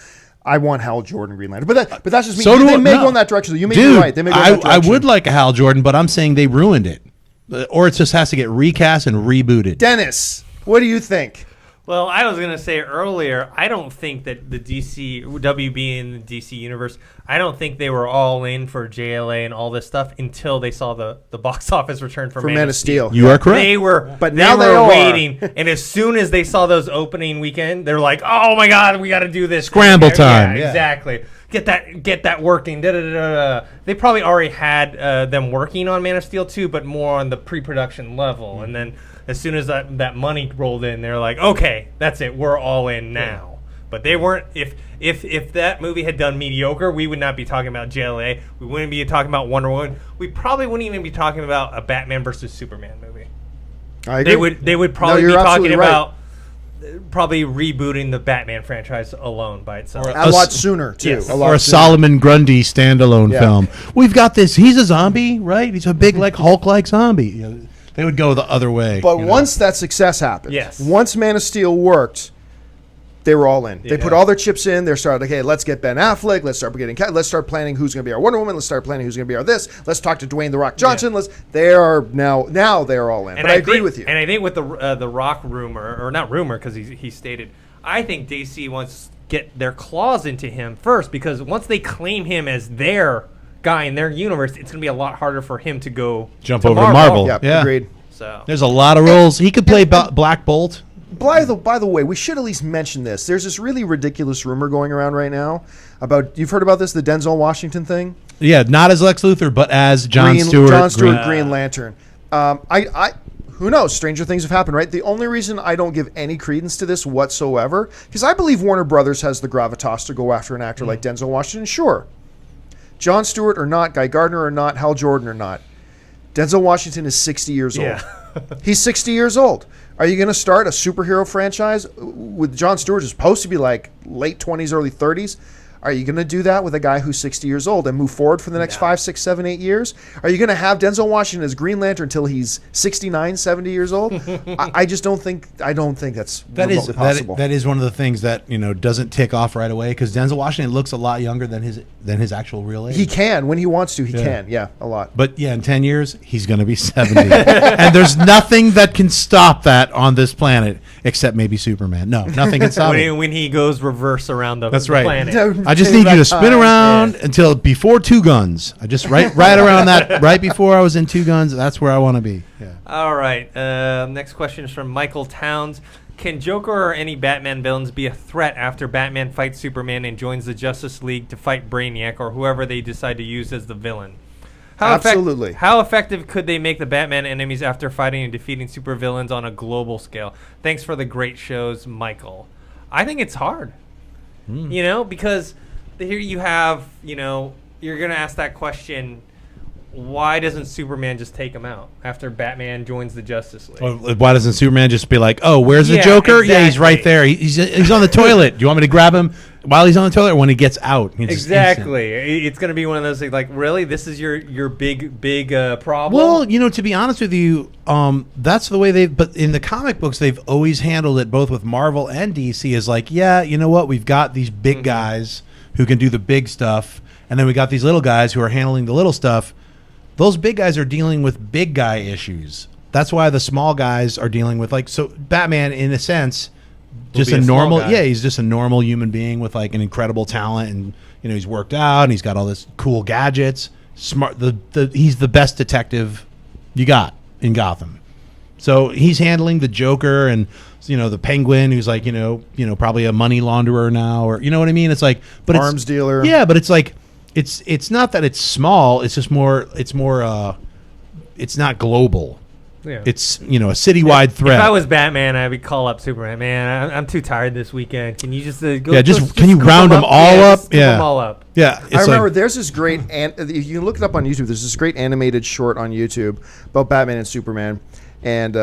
I want Hal Jordan Green Lantern, but that's just me. So They may go in that direction. You may be right. They may go in that direction. I would like a Hal Jordan, but I'm saying they ruined it, or it just has to get recast and rebooted. Dennis, what do you think? Well, I was going to say earlier, I don't think that the WB and the DC universe, I don't think they were all in for JLA and all this stuff until they saw the box office return for Man of Steel. You are correct. They were, but now they were are waiting, and as soon as they saw those opening weekend, they're like, "Oh my God, we got to do this!" Scramble time. Yeah, exactly. Get that working. They probably already had them working on Man of Steel 2, but more on the pre-production level, and then as soon as that money rolled in, they're like, "Okay, that's it. We're all in now." But they weren't. If that movie had done mediocre, we would not be talking about JLA. We wouldn't be talking about Wonder Woman. We probably wouldn't even be talking about a Batman versus Superman movie. I agree. They would probably be you're talking absolutely right. about probably rebooting the Batman franchise alone by itself. A lot sooner too. Yes. A lot Or a sooner. Solomon Grundy standalone Yeah. film. We've got this. He's a zombie, right? He's a big, like Hulk-like zombie. You know, they would go the other way. But you know? once that success happened, Yes. once Man of Steel worked, they were all in. They put all their chips in. They started, okay, let's get Ben Affleck. Let's start planning who's going to be our Wonder Woman. Let's start planning who's going to be our this. Let's talk to Dwayne The Rock Johnson. They are now they are all in. But I agree with you. And I think with the Rock rumor, or not rumor, because he stated, I think DC wants to get their claws into him first, because once they claim him as their guy in their universe, it's going to be a lot harder for him to go Jump to over to Marvel. Yeah, agreed. So There's a lot of roles. He could play Black Bolt. By the way, we should at least mention this. There's this really ridiculous rumor going around right now about, you've heard about this, the Denzel Washington thing? Yeah, not as Lex Luthor, but as John Stewart. Green Lantern. Who knows? Stranger things have happened, right? The only reason I don't give any credence to this whatsoever, because I believe Warner Brothers has the gravitas to go after an actor like Denzel Washington. Sure. John Stewart or not, Guy Gardner or not, Hal Jordan or not. Denzel Washington is 60 years old. He's 60 years old. Are you going to start a superhero franchise with John Stewart, who's supposed to be like late 20s, early 30s? Are you going to do that with a guy who's 60 years old and move forward for the next 5, 6, 7, 8 years? Are you going to have Denzel Washington as Green Lantern until he's 69, 70 years old? I just don't think that's remotely possible. That is one of the things that doesn't tick off right away, because Denzel Washington looks a lot younger than his actual real age. He can when he wants to. He can, a lot. But yeah, in 10 years he's going to be 70, and there's nothing that can stop that on this planet except maybe Superman. No, nothing can stop it. when he goes reverse around the That's right. planet. I just need you to spin around until before Two Guns. I just right around that, right before I was in Two Guns. That's where I want to be. Yeah. All right. Next question is from Michael Towns. Can Joker or any Batman villains be a threat after Batman fights Superman and joins the Justice League to fight Brainiac or whoever they decide to use as the villain? Absolutely. How effective could they make the Batman enemies after fighting and defeating supervillains on a global scale? Thanks for the great shows, Michael. I think it's hard. Because here you have, you're going to ask that question, why doesn't Superman just take him out after Batman joins the Justice League? Well, why doesn't Superman just be like, oh, where's the Joker? Exactly. Yeah, he's right there. He's on the toilet. Do you want me to grab him while he's on the toilet or when he gets out? Exactly. It's going to be one of those things like, really? This is your big problem? Well, to be honest with you, that's the way but in the comic books, they've always handled it both with Marvel and DC is like, yeah, you know what? We've got these big guys who can do the big stuff. And then we got these little guys who are handling the little stuff. Those big guys are dealing with big guy issues. That's why the small guys are dealing with so Batman, in a sense, just a normal, he's just a normal human being with like an incredible talent, and he's worked out and he's got all this cool gadgets. Smart, he's the best detective you got in Gotham. So he's handling the Joker and the Penguin, who's like probably a money launderer now, or you know what I mean. It's like, but arms dealer. Yeah, but it's like. It's not that it's small. It's just more. It's not global. Yeah. It's a citywide threat. If I was Batman, I would call up Superman. Man, I'm too tired this weekend. Can you just go? Yeah, can you round them all up? Yeah, them all up. Yeah, I remember there's this great you can look it up on YouTube. There's this great animated short on YouTube about Batman and Superman, and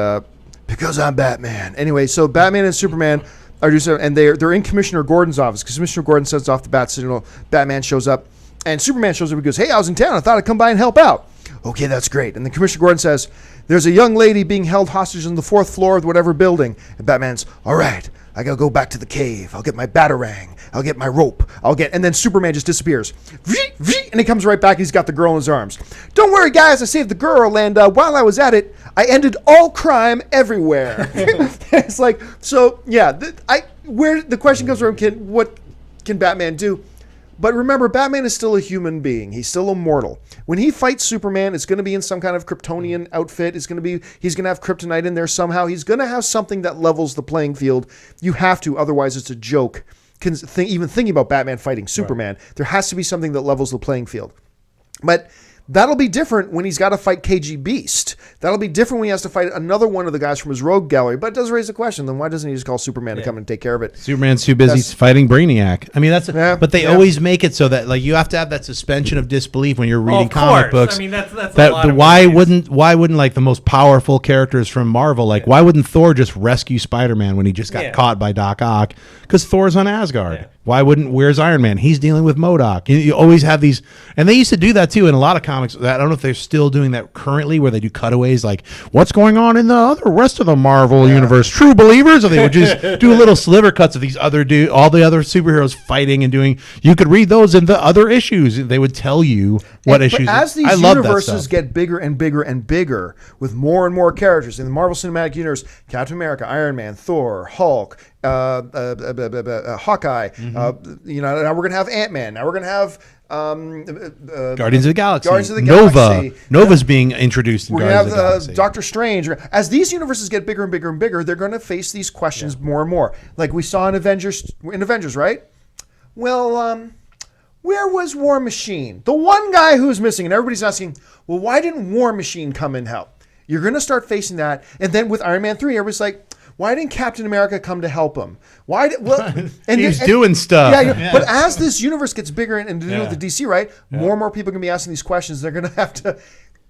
because I'm Batman. Anyway, so Batman and Superman are and they're in Commissioner Gordon's office because Commissioner Gordon sets off the bat signal. Batman shows up. And Superman shows up and goes, hey, I was in town. I thought I'd come by and help out. Okay, that's great. And then Commissioner Gordon says, there's a young lady being held hostage on the 4th floor of whatever building. And Batman's, all right, I got to go back to the cave. I'll get my batarang. I'll get my rope. And then Superman just disappears. And he comes right back. He's got the girl in his arms. Don't worry, guys. I saved the girl. And while I was at it, I ended all crime everywhere. It's like, so, yeah. Where the question comes from, what can Batman do? But remember, Batman is still a human being. He's still immortal. When he fights Superman, it's going to be in some kind of Kryptonian outfit. He's going to have kryptonite in there somehow. He's going to have something that levels the playing field. You have to, otherwise it's a joke. Even thinking about Batman fighting Superman, there has to be something that levels the playing field. But That'll be different when he's got to fight KG Beast. That'll be different when he has to fight another one of the guys from his rogue gallery. But it does raise the question, then why doesn't he just call Superman to come and take care of it? Superman's too busy fighting Brainiac. I mean, but they always make it so that like you have to have that suspension of disbelief when you're reading comic books. I mean, that's a lot of why movies. wouldn't like the most powerful characters from Marvel, like why wouldn't Thor just rescue Spider-Man when he just got caught by Doc Ock? Because Thor's on Asgard. Yeah. Where's Iron Man? He's dealing with MODOK. You always have these, and they used to do that too in a lot of comics. I don't know if they're still doing that currently, where they do cutaways like, what's going on in the rest of the Marvel universe? True believers? Or they would just do little sliver cuts of these all the other superheroes fighting and doing. You could read those in the other issues. They would tell you what issues. But as these I love that universes stuff. get bigger and bigger and bigger, with more and more characters in the Marvel Cinematic Universe, Captain America, Iron Man, Thor, Hulk, Hawkeye, now we're gonna have Ant-Man. Now we're gonna have Guardians of the Galaxy. Guardians of the Nova. Galaxy. Nova's being introduced in We're Guardians gonna of the have Galaxy. Doctor Strange. As these universes get bigger and bigger and bigger, they're gonna face these questions more and more. Like we saw in Avengers, right? Well, where was War Machine? The one guy who's missing, and everybody's asking, well, why didn't War Machine come and help? You're gonna start facing that, and then with Iron Man 3, everybody's like, why didn't Captain America come to help him? He's doing stuff. Yeah, but as this universe gets bigger and to do with the DC, right? More and more people are going to be asking these questions. They're going to have to.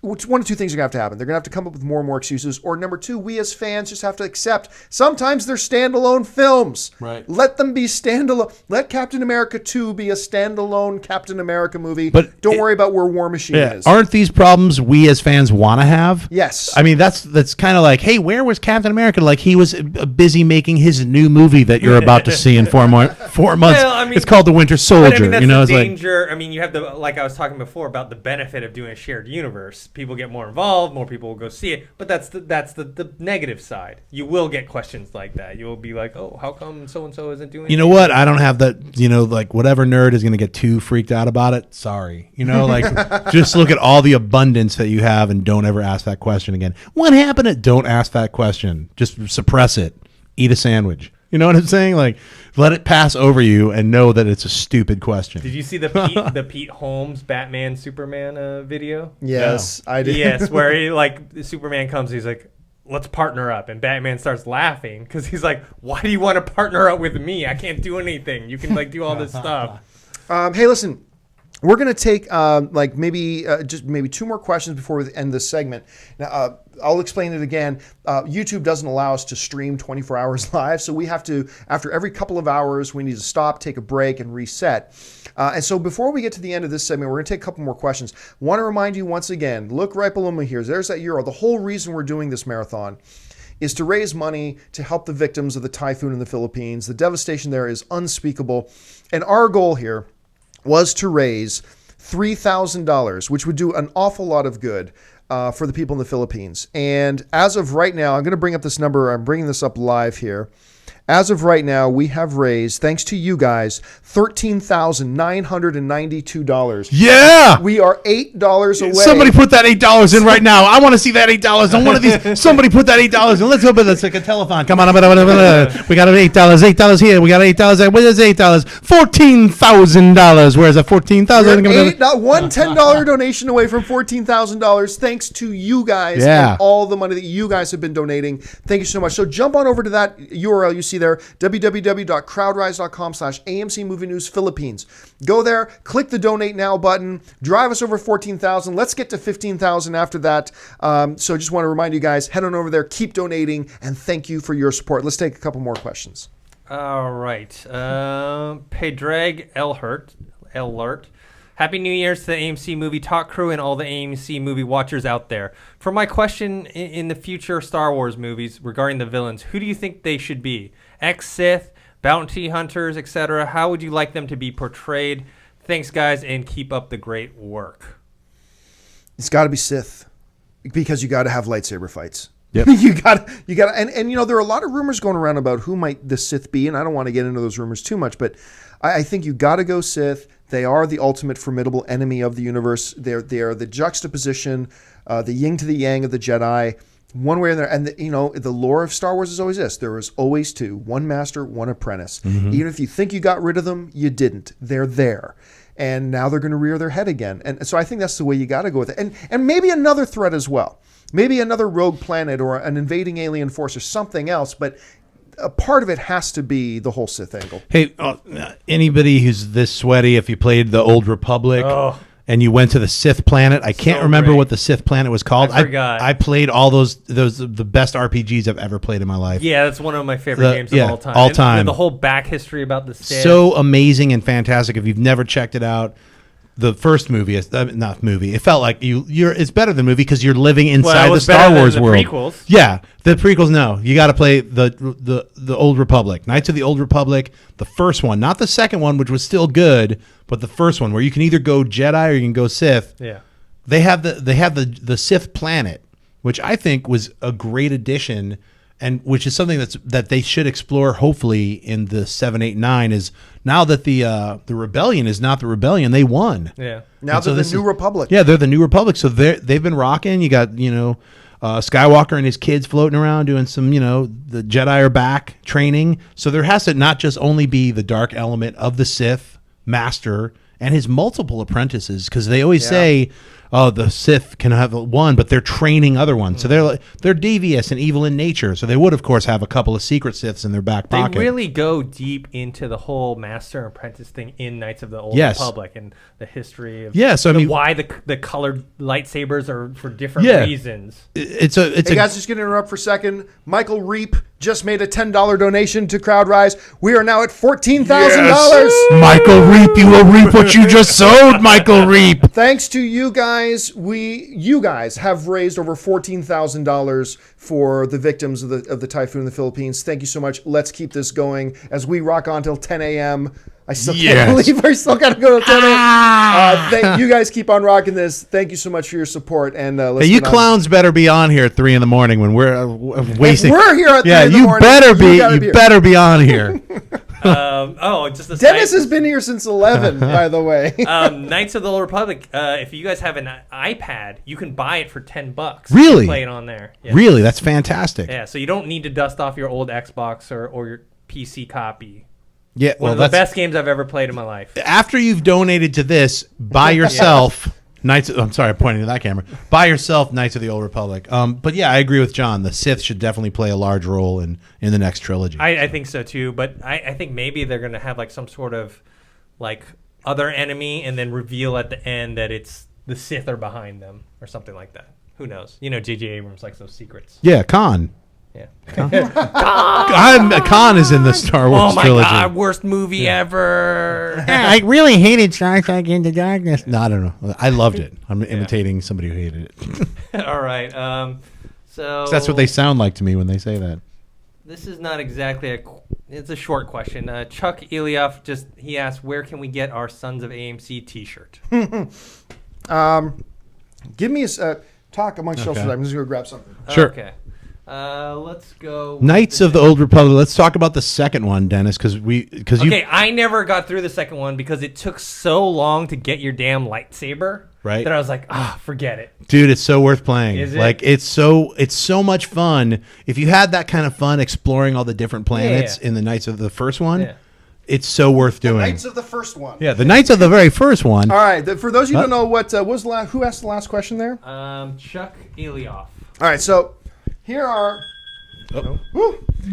One of two things are going to have to happen. They're going to have to come up with more and more excuses, or number two, we as fans just have to accept sometimes they're standalone films. Right. Let them be standalone. Let Captain America 2 be a standalone Captain America movie. But don't worry about where War Machine is. Aren't these problems we as fans want to have? Yes. I mean, that's kind of like, hey, where was Captain America? Like he was busy making his new movie that you're about to see in 4 months. Well, I mean, it's called The Winter Soldier. But I mean, that's it's the like danger. I mean, you have like I was talking before about the benefit of doing a shared universe. People get more involved, more people will go see it. But that's the negative side. You will get questions like that. You will be like, oh, how come so and so isn't doing? You know what? I don't have that. Like whatever nerd is going to get too freaked out about it. Sorry. Like just look at all the abundance that you have and don't ever ask that question again. What happened? Don't ask that question. Just suppress it. Eat a sandwich. You know what I'm saying? Like, let it pass over you and know that it's a stupid question. Did you see the Pete Holmes Batman Superman video? Yes, no. I did. Yes, where Superman comes, he's like, let's partner up, and Batman starts laughing because he's like, why do you want to partner up with me? I can't do anything. You can do all this stuff. Hey, listen. We're going to take maybe 2 more questions before we end this segment. Now, I'll explain it again. YouTube doesn't allow us to stream 24 hours live, so we have to, after every couple of hours, we need to stop, take a break, and reset. And so before we get to the end of this segment, we're going to take a couple more questions. Want to remind you once again, look right below me here. There's that euro. The whole reason we're doing this marathon is to raise money to help the victims of the typhoon in the Philippines. The devastation there is unspeakable. And our goal here was to raise $3,000, which would do an awful lot of good for the people in the Philippines. And as of right now, I'm going to bring up this number. I'm bringing this up live here. As of right now, we have raised, thanks to you guys, $13,992. Yeah! We are $8 away. Somebody put that $8 in right now. I want to see that $8 on one of these. Somebody put that $8 in. Let's open this like a telethon. Come on. We got $8 here. We got $8 there. What is $8? $14,000. Where's that $14,000? One $10 donation away from $14,000, thanks to you guys and all the money that you guys have been donating. Thank you so much. So jump on over to that URL you see there, www.crowdrise.com/AMC Movie News Philippines. Go there, click the donate now button, drive us over 14,000. Let's get to 15,000 after that. So just want to remind you guys, head on over there, keep donating, and thank you for your support. Let's take a couple more questions. All right. Pedrag Elhert. Happy New Year's to the AMC Movie Talk crew and all the AMC movie watchers out there. For my question in the future Star Wars movies regarding the villains, who do you think they should be? Ex-Sith, bounty hunters, etc.? How would you like them to be portrayed? Thanks, guys, and keep up the great work. It's got to be Sith, because you got to have lightsaber fights. Yep. you got and there are a lot of rumors going around about who might the Sith be, and I don't want to get into those rumors too much, but I think you got to go Sith. They are the ultimate formidable enemy of the universe. They are the juxtaposition, the yin to the yang of the Jedi. one way or another. And the lore of Star Wars is always this: there was always two, one master, one apprentice. Even if you think you got rid of them, you didn't. They're there. And now they're going to rear their head again. And so I think that's the way you got to go with it. And maybe another threat as well. Maybe another rogue planet or an invading alien force or something else. But a part of it has to be the whole Sith angle. Hey, anybody who's this sweaty, if you played the Old Republic and you went to the Sith planet, I can't remember great. what the Sith planet was called. I forgot. I played all those the best RPGs I've ever played in my life. Yeah, that's one of my favorite games of all time. All time. And the whole back history about the Sith. So amazing and fantastic. If you've never checked it out, the first movie is not movie. It felt like it's better than movie because you're living inside the Star Wars world. Prequels. Yeah, the prequels. No, you got to play the Old Republic, Knights of the Old Republic, the first one, not the second one, which was still good, but the first one where you can either go Jedi or you can go Sith. Yeah, they have the Sith planet, which I think was a great addition. And which is something that they should explore, hopefully, in the 7, 8, 9, is now that the rebellion is not the rebellion, they won. Yeah. Now they're the New Republic. Yeah, they're the New Republic. So they've been rocking. You got Skywalker and his kids floating around doing some the Jedi are back training. So there has to not just only be the dark element of the Sith master and his multiple apprentices, because they always say, oh, the Sith can have one, but they're training other ones. So they're devious and evil in nature. So they would, of course, have a couple of secret Siths in their back pocket. They really go deep into the whole master and apprentice thing in Knights of the Old Yes. Republic and the history of Yeah, so I mean, why the colored lightsabers are for different reasons. Hey guys, just going to interrupt for a second. Michael Reap just made a $10 donation to CrowdRise. We are now at $14,000. Michael Reap, you will reap what you just sowed, Michael Reap. Thanks to you guys, you guys have raised over $14,000 for the victims of the typhoon in the Philippines. Thank you so much. Let's keep this going as we rock on till 10 a.m. I still can't believe I still got to go to 10 a.m. You guys keep on rocking this. Thank you so much for your support. And let's You clowns better be on here at 3 a.m. when we're wasting. If we're here at 3 in the you morning, you better be on here. Just a Dennis has been here since 11, by the way. Knights of the Old Republic. If you guys have an iPad, you can buy it for $10. Really? Play it on there. Yeah. Really, that's fantastic. Yeah, so you don't need to dust off your old Xbox or your PC copy. Yeah, One of the best games I've ever played in my life. After you've donated to this, buy yourself I'm sorry, I'm pointing to that camera. Buy yourself Knights of the Old Republic. But yeah, I agree with John. The Sith should definitely play a large role in the next trilogy. I think so too, but I think maybe they're going to have like some sort of like other enemy and then reveal at the end that it's the Sith are behind them or something like that. Who knows? J.J. Abrams likes those secrets. Yeah, Khan. Yeah. Khan is in the Star Wars trilogy. Oh my God, worst movie ever. I really hated Star Trek Into Darkness. No, I don't know. I loved it. I'm imitating somebody who hated it. All right. So That's what they sound like to me when they say that. This is not exactly it's a short question. Chuck Ilioff he asked, where can we get our Sons of AMC t-shirt? Give me a talk amongst yourselves. I'm just going to grab something. Sure. Okay. Let's go. Knights of the Old Republic. Let's talk about the second one, Dennis, I never got through the second one because it took so long to get your damn lightsaber. Right. That I was like, forget it. Dude, it's so worth playing. Is it? Like it's so much fun. If you had that kind of fun exploring all the different planets in the Knights of the first one, it's so worth doing. Knights of the first one. Yeah, the Knights of the very first one. All right. For those of you who don't know what was who asked the last question there? Chuck Ilioff. All right. So here are.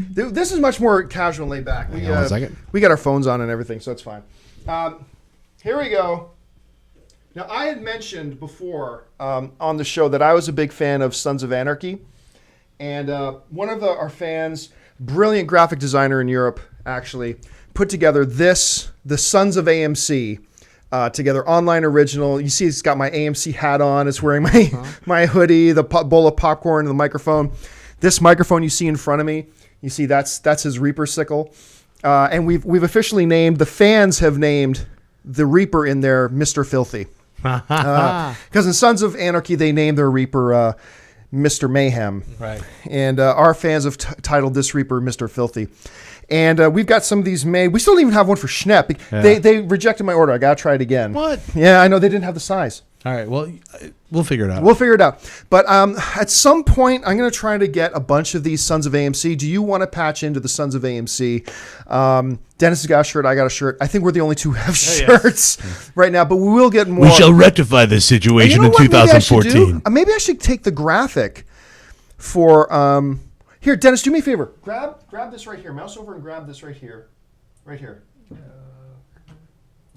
This is much more casual and laid back. Hang on a second. We got our phones on and everything, so it's fine. Here we go. Now, I had mentioned before on the show that I was a big fan of Sons of Anarchy. And one of our fans, brilliant graphic designer in Europe, actually, put together the Sons of AMC together, online original. You see it's got my AMC hat on. It's wearing my hoodie, the bowl of popcorn, and the microphone. This microphone you see in front of me, you see that's his Reaper sickle. And we've officially named, the fans have named the Reaper in there Mr. Filthy. Because in Sons of Anarchy, they named their Reaper Mr. Mayhem. Right. And our fans have titled this Reaper Mr. Filthy. And we've got some of these made. We still don't even have one for Schnepp. Yeah. They rejected my order. I got to try it again. What? Yeah, I know. They didn't have the size. All right. Well, we'll figure it out. We'll figure it out. But at some point, I'm going to try to get a bunch of these Sons of AMC. Do you want to patch into the Sons of AMC? Dennis has got a shirt. I got a shirt. I think we're the only two who have shirts right now, but we will get more. We shall rectify this situation in 2014. Maybe I should take the graphic for... here, Dennis, do me a favor. Grab this right here. Mouse over and grab this right here. Right here.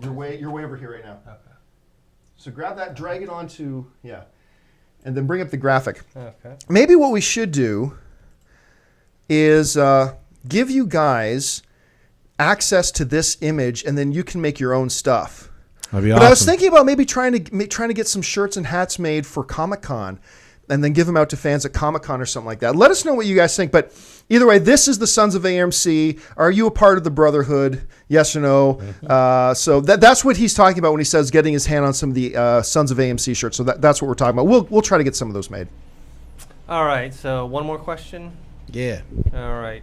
You're way over here right now. Okay. So grab that, drag it onto, and then bring up the graphic. Okay. Maybe what we should do is give you guys access to this image, and then you can make your own stuff. That'd be but awesome. I was thinking about maybe trying to get some shirts and hats made for Comic-Con, and then give them out to fans at Comic-Con or something like that. Let us know what you guys think. But either way, this is the Sons of AMC. Are you a part of the Brotherhood? Yes or no? Mm-hmm. So that's what he's talking about when he says getting his hand on some of the Sons of AMC shirts. So that's what we're talking about. We'll try to get some of those made. All right. So one more question. Yeah. All right.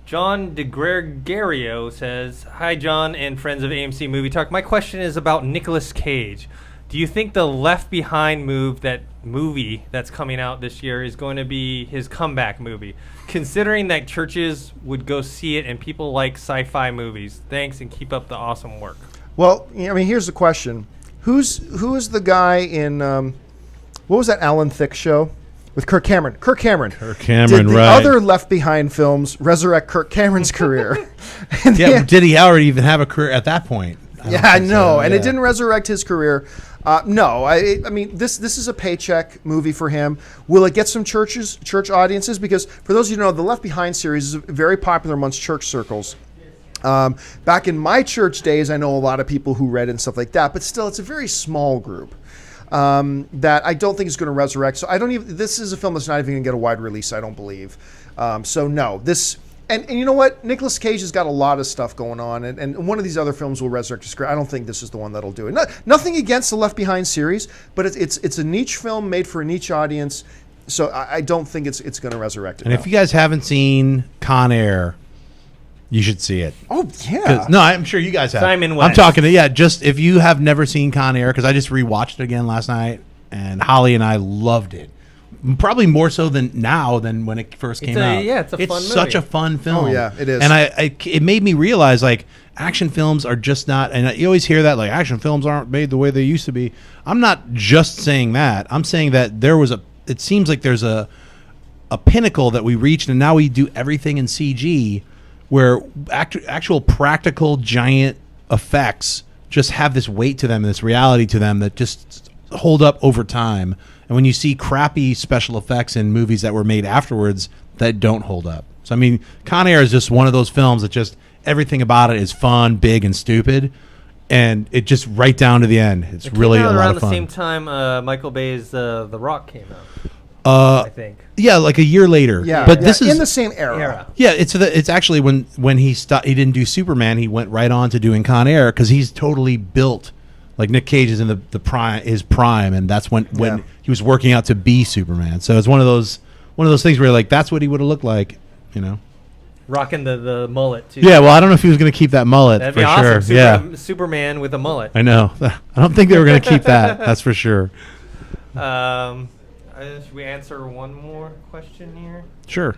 John DeGregorio says, "Hi, John and friends of AMC Movie Talk. My question is about Nicolas Cage. Do you think the Left Behind movie that's coming out this year is going to be his comeback movie, considering that churches would go see it and people like sci-fi movies? Thanks, and keep up the awesome work." Well, I mean, here's the question: who is the guy in what was that Alan Thicke show with Kirk Cameron? Kirk Cameron. Did the other Left Behind films resurrect Kirk Cameron's career? Yeah, did he already even have a career at that point? I know, and it didn't resurrect his career. No, I mean, this is a paycheck movie for him. Will it get some church audiences? Because for those of you who know, the Left Behind series is very popular amongst church circles. Back in my church days, I know a lot of people who read it and stuff like that, but still, it's a very small group that I don't think is going to resurrect. So this is a film that's not even going to get a wide release, I don't believe. So no, this... And you know what? Nicolas Cage has got a lot of stuff going on, and one of these other films will resurrect his career. I don't think this is the one that'll do it. Nothing against the Left Behind series, but it's a niche film made for a niche audience, so I don't think it's going to resurrect it. And if you guys haven't seen Con Air, you should see it. Oh, yeah. No, I'm sure you guys have. Simon West. I'm talking to, just if you have never seen Con Air, because I just rewatched it again last night, and Holly and I loved it. Probably more so than when it first came out. Yeah, it's a fun movie. It's such a fun film. Oh, yeah, it is. And it made me realize, like, action films are just not, and you always hear that, like, action films aren't made the way they used to be. I'm not just saying that. I'm saying that it seems like there's a pinnacle that we reached, and now we do everything in CG, where actual practical giant effects just have this weight to them and this reality to them that just hold up over time. And when you see crappy special effects in movies that were made afterwards that don't hold up. So, I mean, Con Air is just one of those films that just everything about it is fun, big, and stupid. And it just right down to the end. It's really a lot of fun. Around the same time Michael Bay's The Rock came out, I think. Yeah, like a year later. Yeah, but this is in the same era. Yeah, it's actually when he didn't do Superman, he went right on to doing Con Air because he's totally built. Like Nick Cage is in his prime, and that's when he was working out to be Superman. So it's one of those things where you're like, that's what he would have looked like, you know. Rocking the mullet too. Yeah, well, I don't know if he was going to keep that mullet. That'd for be awesome. sure. Superman with a mullet. I know. I don't think they were going to keep that. That's for sure. Should we answer one more question here? Sure.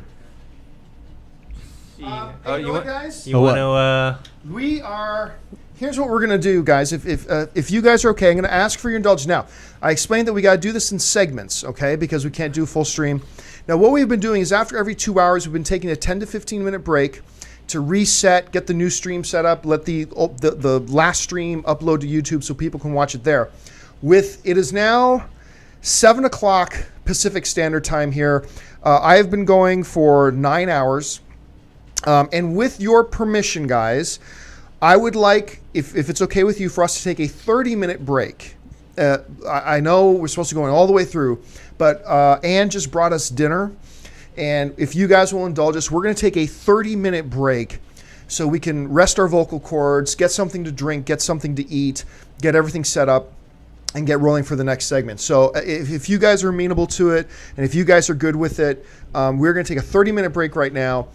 See. Hey, you want guys? You want to? We are. Here's what we're going to do, guys. If you guys are okay, I'm going to ask for your indulgence. Now, I explained that we got to do this in segments, okay, because we can't do full stream. Now, what we've been doing is after every 2 hours, we've been taking a 10 to 15-minute break to reset, get the new stream set up, let the last stream upload to YouTube so people can watch it there. It is now 7 o'clock Pacific Standard Time here. I have been going for 9 hours. And with your permission, guys, I would like, if it's okay with you, for us to take a 30-minute break. I know we're supposed to go all the way through, but Ann just brought us dinner. And if you guys will indulge us, we're going to take a 30-minute break so we can rest our vocal cords, get something to drink, get something to eat, get everything set up, and get rolling for the next segment. So if you guys are amenable to it, and if you guys are good with it, we're going to take a 30-minute break right now.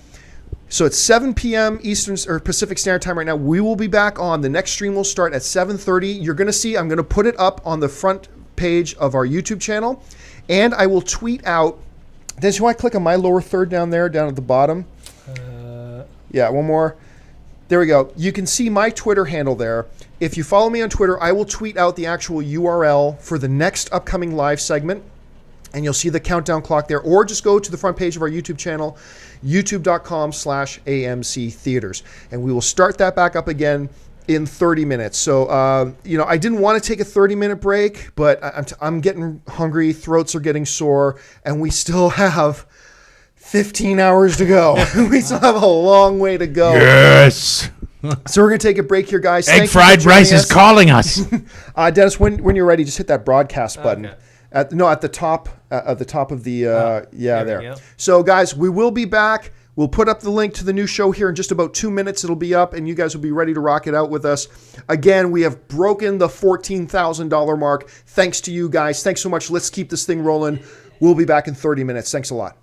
So it's 7 p.m. Eastern or Pacific Standard Time right now. We will be back on. The next stream will start at 7:30. You're going to see, I'm going to put it up on the front page of our YouTube channel, and I will tweet out. Dennis, you want to click on my lower third down there, down at the bottom? Yeah, one more. There we go. You can see my Twitter handle there. If you follow me on Twitter, I will tweet out the actual URL for the next upcoming live segment, and you'll see the countdown clock there. Or just go to the front page of our YouTube channel, youtube.com/AMC Theaters. And we will start that back up again in 30 minutes. So, I didn't want to take a 30-minute break, but I'm getting hungry, throats are getting sore, and we still have 15 hours to go. We still have a long way to go. Yes. So we're going to take a break here, guys. Egg fried rice is calling us. Dennis, when you're ready, just hit that broadcast button. Okay. At the top of the there. Go. So guys, we will be back. We'll put up the link to the new show here in just about 2 minutes. It'll be up, and you guys will be ready to rock it out with us. Again, we have broken the $14,000 mark. Thanks to you guys. Thanks so much. Let's keep this thing rolling. We'll be back in 30 minutes. Thanks a lot.